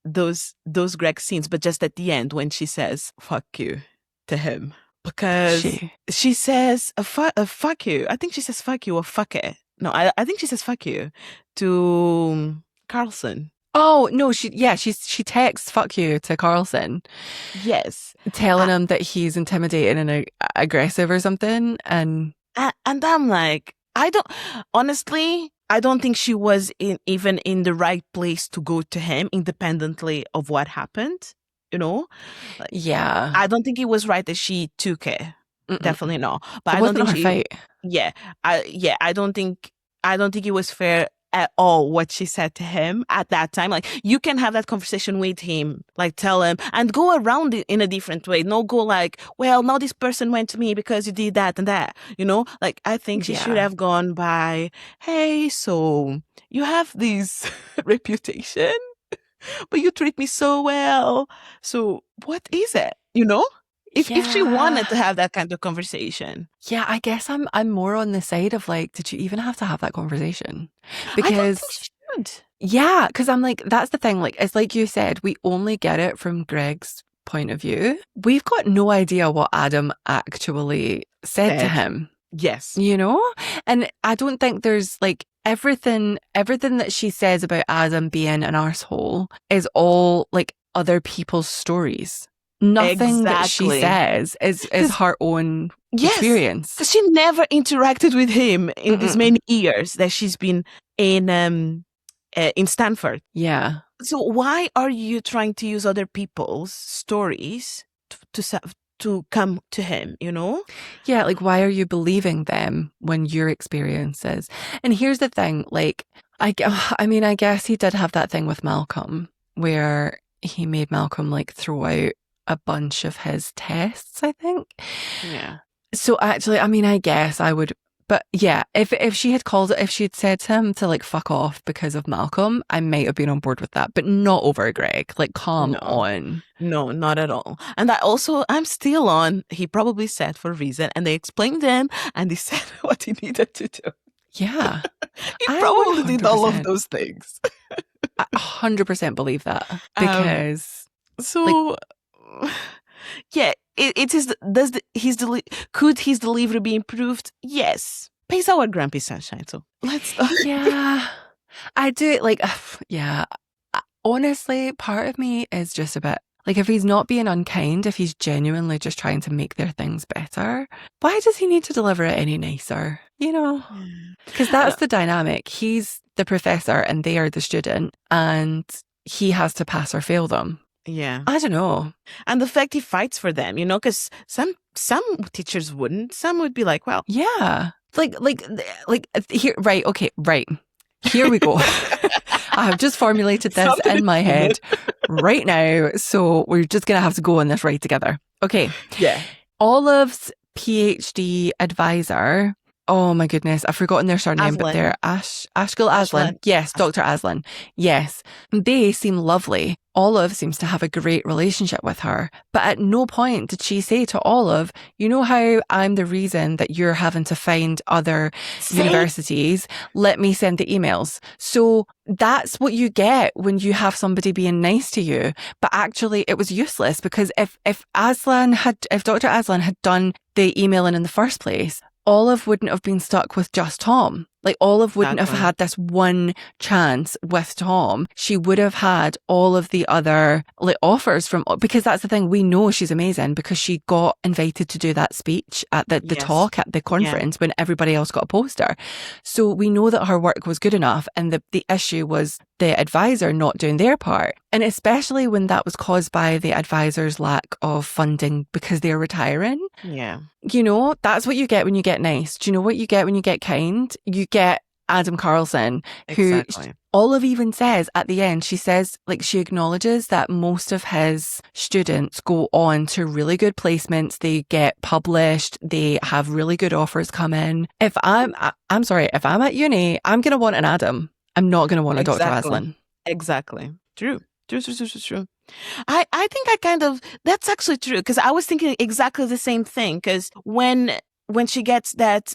those Greg scenes, but just at the end when she says, fuck you to him? Because she says, fuck you. I think she says fuck you or fuck it. No, I think she says fuck you to Carlson. Oh, no, she texts fuck you to Carlson. Yes. Telling him that he's intimidating and aggressive or something. And I'm like, I don't think she was even in the right place to go to him independently of what happened, you know? Like, yeah. I don't think it was right that she took it. Mm-mm. Definitely not. But I don't think her fight. Yeah. I don't think it was fair at all what she said to him at that time. Like, you can have that conversation with him, like tell him and go around it in a different way. No, go like, well, now this person went to me because you did that and that, you know? Like, I think she should have gone by, hey, so you have this reputation but you treat me so well. So what is it? You know? If she wanted to have that kind of conversation. Yeah, I guess I'm more on the side of like, did you even have to have that conversation? I don't think she should. Yeah, because I'm like, that's the thing. Like, it's like you said, we only get it from Greg's point of view. We've got no idea what Adam actually said to him. Yes. You know? And I don't think there's like everything that she says about Adam being an arsehole is all like other people's stories. Nothing that she says is her own experience. Because she never interacted with him in these many years that she's been in Stanford. Yeah. So why are you trying to use other people's stories to come to him, you know? Yeah, like why are you believing them when your experiences? And here's the thing, like, I mean, I guess he did have that thing with Malcolm where he made Malcolm like throw out a bunch of his tests, I think. Yeah. So actually, I mean, I guess I would, but yeah, if she had said to him to like fuck off because of Malcolm, I might have been on board with that, but not over Greg. Like, come on. No, not at all. And I'm still on, he probably said for a reason, and they explained him, and he said what he needed to do. Yeah. He probably did all of those things. I 100% believe that because... yeah, it is. Could his delivery be improved? Yes. Pays our grumpy sunshine. So let's. Yeah, I do it. Like, yeah. Honestly, part of me is just a bit like, if he's not being unkind, if he's genuinely just trying to make their things better, why does he need to deliver it any nicer? You know, because that's the dynamic. He's the professor and they are the student, and he has to pass or fail them. Yeah. I don't know. And the fact he fights for them, you know, because some teachers wouldn't. Some would be like, well. Yeah. Like here, right. Okay. Right. Here we go. I have just formulated this in my head right now. So we're just going to have to go on this ride together. Okay. Yeah. Olive's PhD advisor. Oh my goodness, I've forgotten their surname, but they're Ashgul Aslan. Yes, Dr. Aslan. Yes. They seem lovely. Olive seems to have a great relationship with her, but at no point did she say to Olive, you know how I'm the reason that you're having to find other universities? Let me send the emails. So that's what you get when you have somebody being nice to you. But actually it was useless, because if Dr. Aslan had done the emailing in the first place, Olive wouldn't have been stuck with just Tom. Like, Olive wouldn't have had this one chance with Tom. She would have had all of the other like offers from, because that's the thing, we know she's amazing because she got invited to do that speech at the talk at the conference when everybody else got a poster. So we know that her work was good enough, and the issue was the advisor not doing their part. And especially when that was caused by the advisor's lack of funding because they're retiring. Yeah. You know, that's what you get when you get nice. Do you know what you get when you get kind? You get Adam Carlson, who Olive even says at the end, she says, like, she acknowledges that most of his students go on to really good placements. They get published. They have really good offers come in. If I'm at uni, I'm going to want an Adam. I'm not going to want a Dr. Aslan. Exactly. True. I think that's actually true, because I was thinking exactly the same thing, because when she gets that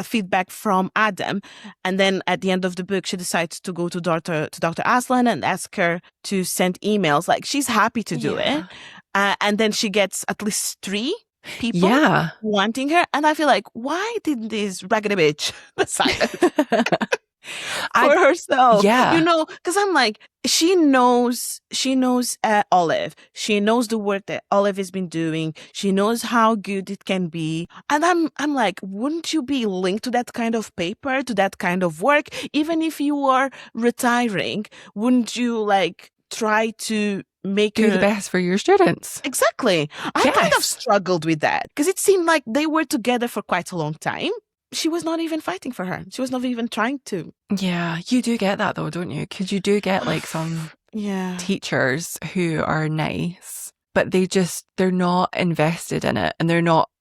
feedback from Adam, and then at the end of the book she decides to go to Dr. Aslan and ask her to send emails, like, she's happy to do it, and then she gets at least 3 people wanting her, and I feel like, why did this raggedy bitch decide for herself? You know, because I'm like, she knows Olive. She knows the work that Olive has been doing. She knows how good it can be. And I'm like, wouldn't you be linked to that kind of paper, to that kind of work? Even if you are retiring, wouldn't you like try to do the best for your students? Exactly. I kind of struggled with that, because it seemed like they were together for quite a long time. She was not even fighting for her. She was not even trying to. Yeah, you do get that though, don't you? Because you do get like some teachers who are nice, but they're not invested in it. And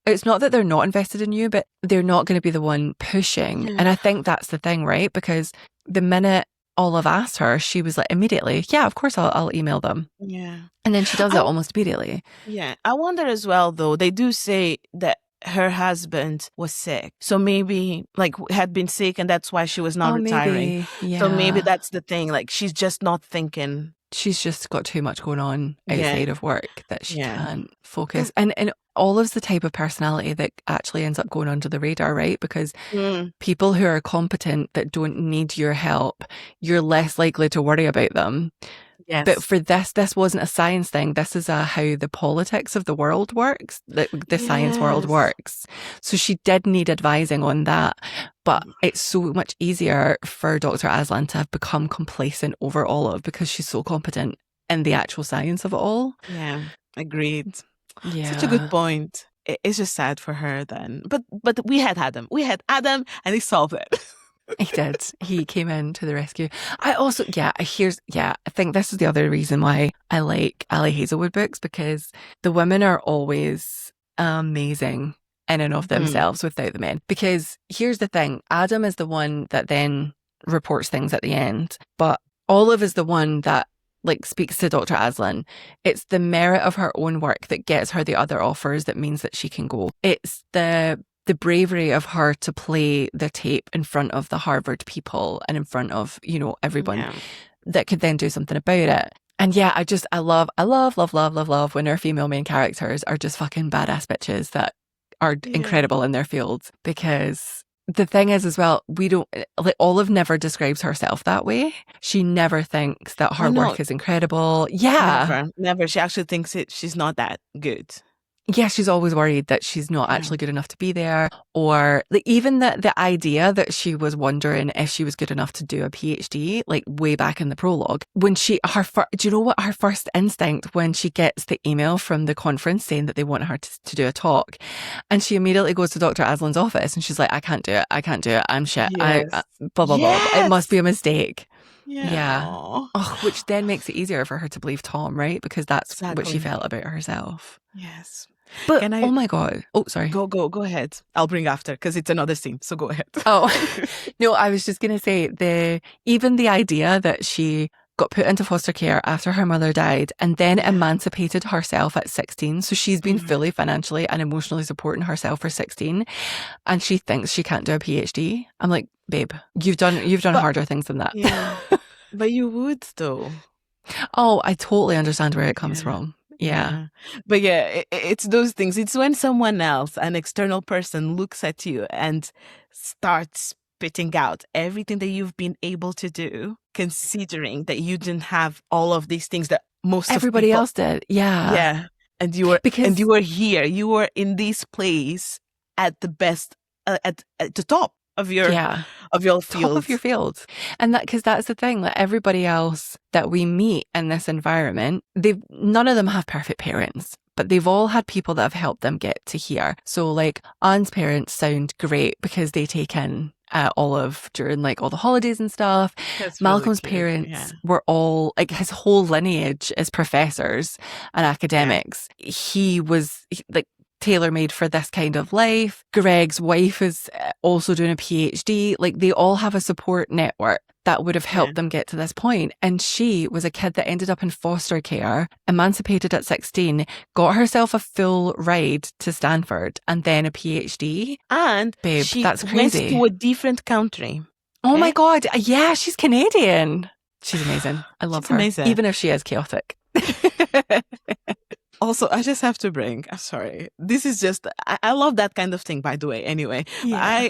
it's not that they're not invested in you, but they're not going to be the one pushing. And I think that's the thing, right? Because the minute Olive asked her, she was like, immediately, yeah, of course I'll email them. Yeah. And then she does it almost immediately. Yeah. I wonder as well, though, they do say that her husband was sick. So maybe had been sick and that's why she was not retiring. Maybe, yeah. So maybe that's the thing. Like she's just not thinking. She's just got too much going on outside of work that she can't focus. And Olive's the type of personality that actually ends up going under the radar, right? Because people who are competent that don't need your help, you're less likely to worry about them. Yes. But for this wasn't a science thing. This is how the politics of the world works, the science world works. So she did need advising on that. But it's so much easier for Dr. Aslan to have become complacent over Olive because she's so competent in the actual science of it all. Yeah, agreed. Yeah. Such a good point. It's just sad for her then. But we had Adam. We had Adam and he solved it. He did. He came in to the rescue. I also, I think this is the other reason why I like Ali Hazelwood books, because the women are always amazing in and of themselves without the men. Because here's the thing, Adam is the one that then reports things at the end, but Olive is the one that speaks to Dr. Aslan. It's the merit of her own work that gets her the other offers that means that she can go. It's the bravery of her to play the tape in front of the Harvard people and in front of, everyone that could then do something about it. And I love when our female main characters are just fucking badass bitches that are incredible in their fields. Because the thing is as well, we don't, Olive never describes herself that way. She never thinks that her work is incredible. Yeah. Never. She actually thinks she's not that good. Yeah, she's always worried that she's not actually good enough to be there, or even the idea that she was wondering if she was good enough to do a PhD, way back in the prologue. When do you know what her first instinct when she gets the email from the conference saying that they want her to do a talk, and she immediately goes to Dr. Aslan's office and she's like, I can't do it. I'm shit. Yes. Blah, blah, blah. It must be a mistake. Yeah. Oh, which then makes it easier for her to believe Tom, right? Because that's what she felt about herself. Yes. But oh my God. Oh, sorry. Go ahead. I'll bring after because it's another scene. So go ahead. Oh, no, I was just going to say even the idea that she got put into foster care after her mother died and then emancipated herself at 16. So she's been fully financially and emotionally supporting herself for 16 and she thinks she can't do a PhD. I'm like, babe, you've done harder things than that. Yeah. But you would though. Oh, I totally understand where it comes from. Yeah. But it's those things. It's when someone else, an external person, looks at you and starts spitting out everything that you've been able to do, considering that you didn't have all of these things that everybody else did. Yeah. Yeah. And you were here. You were in this place at the best, at the top of your field. Top of your field. And because that's the thing, everybody else that we meet in this environment, none of them have perfect parents, but they've all had people that have helped them get to here. So Anne's parents sound great because they take in Olive during all the holidays and stuff. That's Malcolm's really cute. parents were all his whole lineage is professors and academics. He was tailor-made for this kind of life. Greg's wife is also doing a PhD. They all have a support network that would have helped them get to this point. And she was a kid that ended up in foster care, emancipated at 16, got herself a full ride to Stanford and then a PhD. And babe, she that's crazy. went to a different country. Oh my God. Yeah, she's Canadian. She's amazing. I love her. Amazing. Even if she is chaotic. Also, I just have to bring, I'm sorry. This is just, I love that kind of thing, by the way, anyway. Yeah.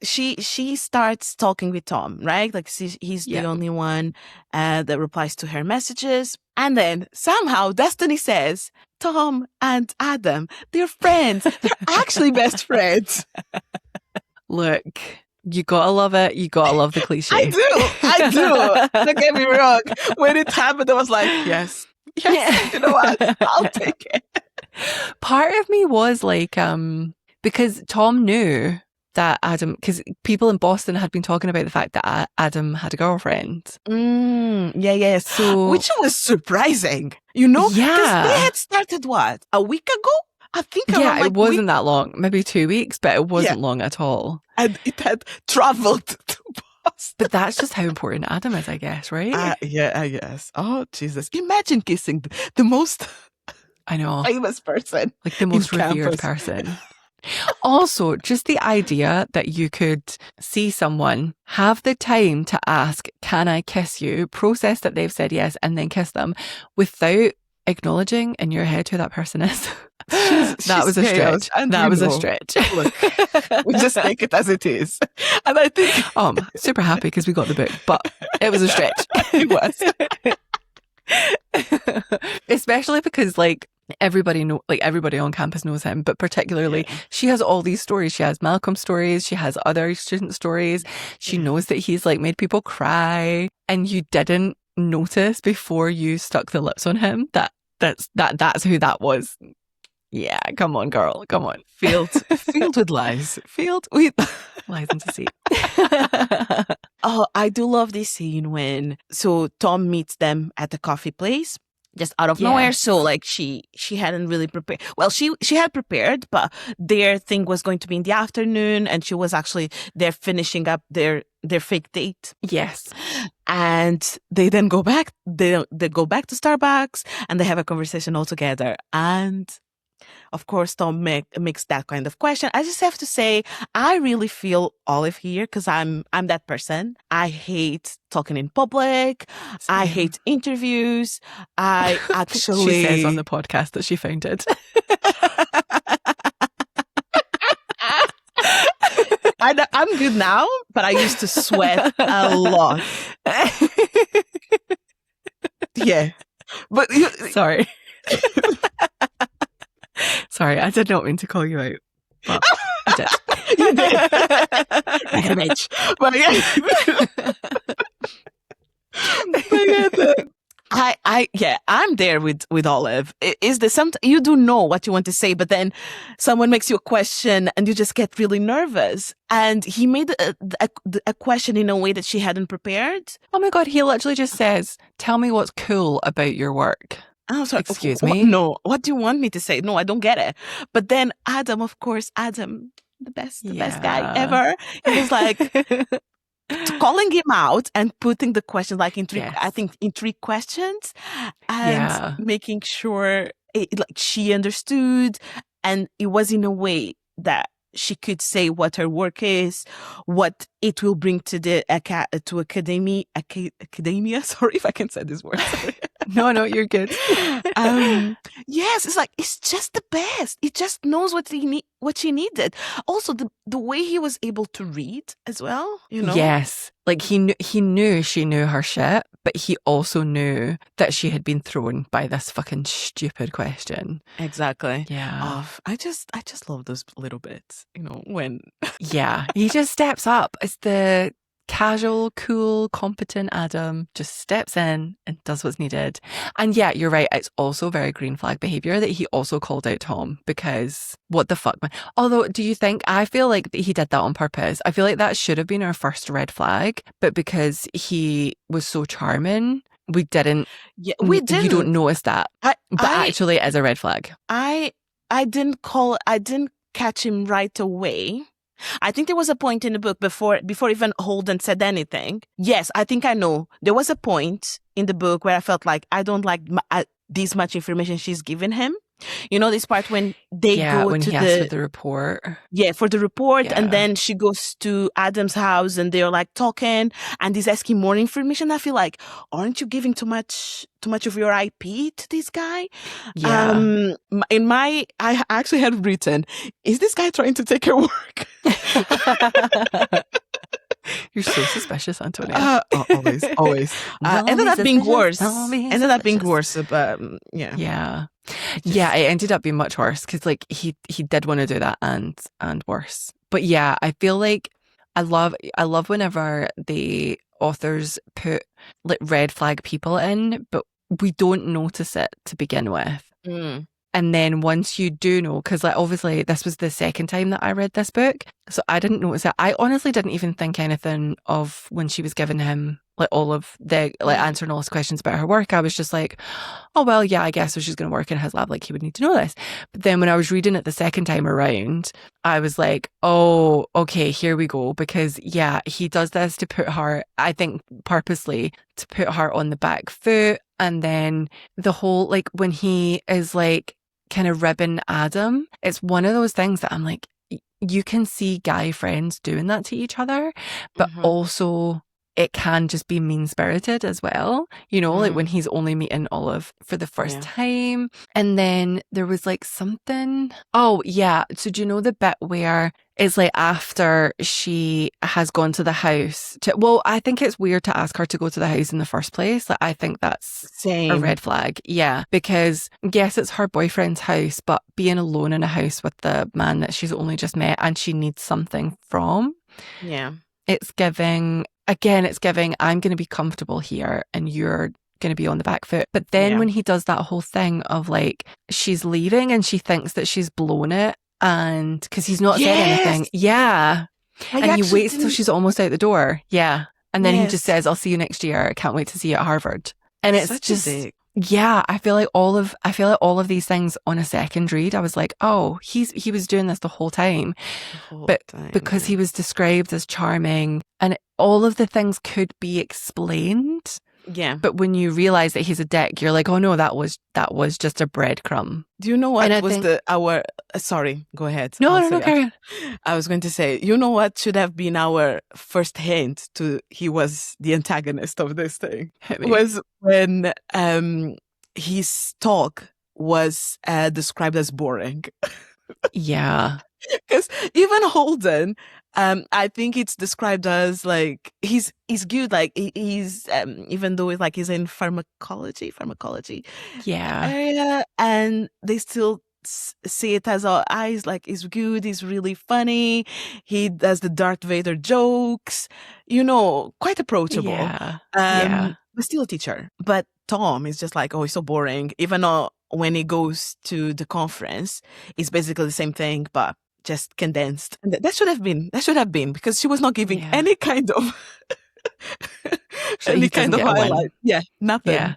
She starts talking with Tom, right? He's the only one that replies to her messages. And then somehow Destiny says, Tom and Adam, they're friends. They're actually best friends. Look, you gotta love it. You gotta love the cliche. I do. Don't get me wrong. When it happened, I was like, yes. Yes, you know what? I'll take it. Part of me was because Tom knew that Adam, because people in Boston had been talking about the fact that Adam had a girlfriend. Yeah. So, which was surprising, because they had started a week ago? I think it wasn't that long, maybe 2 weeks, but it wasn't long at all. And it had traveled to But that's just how important Adam is, I guess, right? Yeah, I guess. Oh, Jesus. Imagine kissing the most I know. famous person. Like the most revered person. Also, just the idea that you could see someone, have the time to ask, can I kiss you, process that they've said yes, and then kiss them without acknowledging in your head who that person is. That was a stretch. That was a stretch. Look, we just take it as it is. And I think... I'm super happy because we got the book, but it was a stretch. It was. Especially because everybody on campus knows him, but particularly she has all these stories. She has Malcolm stories, she has other student stories. She knows that he's made people cry, and you didn't notice before you stuck the lips on him that's who that was. Yeah, come on, girl, come on. Filled with lies. Filled with lies and deceit. Oh, I do love this scene when Tom meets them at the coffee place. Just out of nowhere. So she hadn't really prepared. Well, she had prepared, but their thing was going to be in the afternoon, and she was actually there finishing up their fake date. Yes. And they then go back. They go back to Starbucks, and they have a conversation all together. And of course, Tom makes that kind of question. I just have to say, I really feel Olive here because I'm that person. I hate talking in public. Same. I hate interviews. I actually... She says on the podcast that she fainted. I'm good now, but I used to sweat a lot. Yeah. But Sorry. Sorry, I did not mean to call you out, but I did. You did. Like a bitch. But I'm there with Olive. Is there something you do know what you want to say, but then someone makes you a question and you just get really nervous. And he made a question in a way that she hadn't prepared. Oh my God, he literally just says, "Tell me what's cool about your work." Oh, sorry. Excuse me? No, what do you want me to say? No, I don't get it. But then Adam, of course, the best guy ever. He was like calling him out and putting the questions in three, I think in 3 questions, and making sure she understood, and it was in a way that she could say what her work is, what it will bring to the academia. Sorry if I can say this word. No, you're good. Yes, it's just the best. It just knows what she needed. Also, the way he was able to read as well. Yes, he knew she knew her shit, but he also knew that she had been thrown by this fucking stupid question. Exactly. Yeah. I just love those little bits. When he just steps up. It's the casual, cool, competent Adam just steps in and does what's needed. And yeah, you're right. It's also very green flag behavior that he also called out Tom, because what the fuck, man. Although, do you think, I feel like he did that on purpose. I feel like that should have been our first red flag, but because he was so charming, we didn't. Yeah, we didn't. You don't notice that. Actually it is a red flag. I didn't catch him right away. I think there was a point in the book before even Holden said anything. Yes, I think I know. There was a point in the book where I felt like I don't like this much information she's given him. This part when they go when to he asked for the report. Yeah, for the report. Yeah. And then she goes to Adam's house and they're talking and he's asking more information. I feel like, aren't you giving too much of your IP to this guy? Yeah. I actually had written, is this guy trying to take her work? You're so suspicious, Antonia. Always. Ended up being worse. But yeah. Yeah, it ended up being much worse because he did want to do that and worse. But yeah, I feel like I love whenever the authors put red flag people in, but we don't notice it to begin with. Mm. And then once you do know, because obviously this was the second time that I read this book, so I didn't notice it. I honestly didn't even think anything of when she was giving him like all of the, like answering all his questions about her work, I was just like, oh, well, yeah, I guess if she's going to work in his lab, like he would need to know this. But then when I was reading it the second time around, I was like, oh, okay, here we go. Because yeah, he does this to put her, I think purposely, to put her on the back foot. And then the whole, like when he is like kind of ribbing Adam, it's one of those things that I'm like, you can see guy friends doing that to each other, but also it can just be mean-spirited as well, you know, like when he's only meeting Olive for the first time. And then there was like something, oh yeah, so do you know the bit where it's like after she has gone to the house well, I think it's weird to ask her to go to the house in the first place. Like I think that's a red flag. Yeah, because yes, it's her boyfriend's house, but being alone in a house with the man that she's only just met and she needs something from. Yeah. It's giving, I'm going to be comfortable here and you're going to be on the back foot. But then when he does that whole thing of like, she's leaving and she thinks that she's blown it, and because he's not said anything. Yeah. And he waits till she's almost out the door. Yeah. And then he just says, I'll see you next year. I can't wait to see you at Harvard. And it's just, yeah, I feel like all of these things on a second read, I was like, oh, he was doing this the whole time. Because he was described as charming and all of the things could be explained. Yeah. But when you realize that he's a dick, you're like, oh no, that was just a breadcrumb. Do you know what was sorry, go ahead. No, carry on. I was going to say, you know what should have been our first hint to he was the antagonist of this thing? Was when his talk was described as boring. Yeah. Because even Holden, I think it's described as like he's good, like he's even though it's like he's in pharmacology area, and they still see it as he's like he's good, he's really funny, he does the Darth Vader jokes, you know, quite approachable. But still a teacher. But Tom is just like, oh, he's so boring. Even though when he goes to the conference, it's basically the same thing, but just condensed. And that should have been because she was not giving any kind of highlight. Yeah, nothing. Yeah.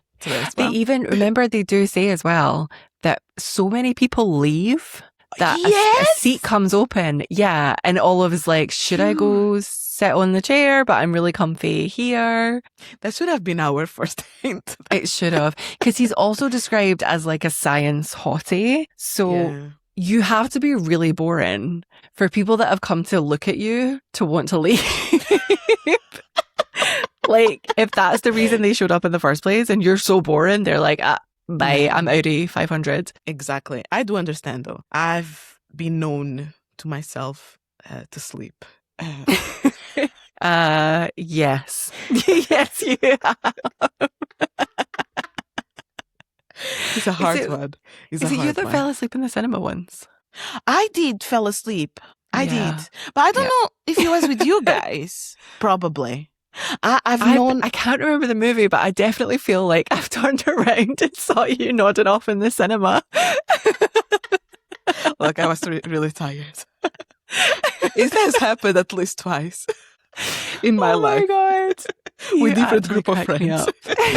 They even remember they do say as well that so many people leave that a seat comes open. Yeah, and Olive is like, should I go sit on the chair? But I'm really comfy here. That should have been our first hint. It should have, because he's also described as like a science hottie. So you have to be really boring for people that have come to look at you to want to leave. Like, if that's the reason they showed up in the first place and you're so boring, they're like, bye, I'm Audi 500. Exactly. I do understand though. I've been known to myself to sleep. Yes. Yes, you have. It's a hard one. Is it you that fell asleep in the cinema once? I did fall asleep. I did. But I don't know if it was with you guys. Probably. I can't remember the movie, but I definitely feel like I've turned around and saw you nodding off in the cinema. Look, I was really tired. It has happened at least twice in my life. Oh my God. With different group of friends. I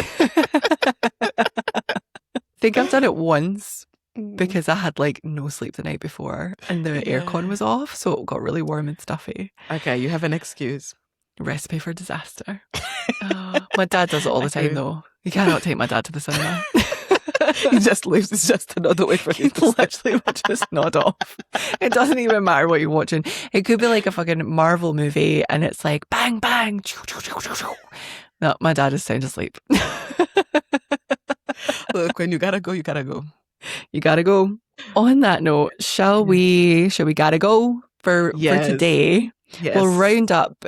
think I've done it once because I had like no sleep the night before and the aircon was off, so it got really warm and stuffy. Okay, you have an excuse. Recipe for disaster. My dad does it all the time though. You cannot take my dad to the cinema. He just leaves. It's just another way for him to literally just nod off. It doesn't even matter what you're watching. It could be like a fucking Marvel movie and it's like bang bang. No, my dad is sound asleep. Look, when you gotta go, you gotta go. You gotta go. On that note, shall we gotta go for today? Yes. We'll round up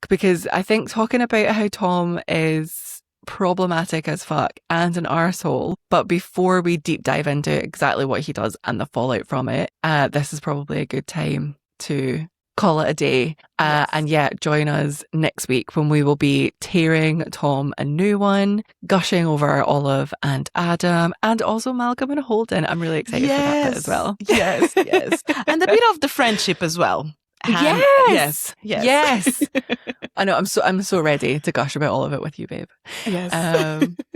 because I think talking about how Tom is problematic as fuck and an arsehole, but before we deep dive into exactly what he does and the fallout from it, this is probably a good time to call it a day. And join us next week when we will be tearing Tom a new one, gushing over Olive and Adam, and also Malcolm and Holden. I'm really excited for that bit as well. Yes. And a bit of the friendship as well. Yes. I know, I'm so ready to gush about all of it with you, babe. Yes.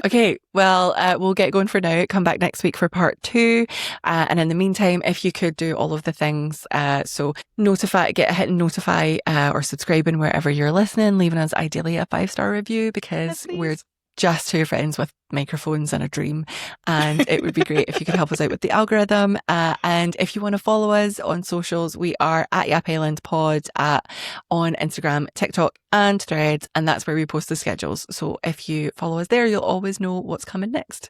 Okay, well, we'll get going for now. Come back next week for part 2. And in the meantime, if you could do all of the things, so hitting notify or subscribing wherever you're listening, leaving us ideally a 5-star review, because we're just 2 friends with microphones and a dream, and it would be great if you could help us out with the algorithm. And if you want to follow us on socials, we are at Yap Island Pod on Instagram, TikTok and Threads, and that's where we post the schedules. So if you follow us there, you'll always know what's coming next.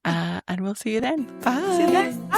And we'll see you then. Bye. See you then.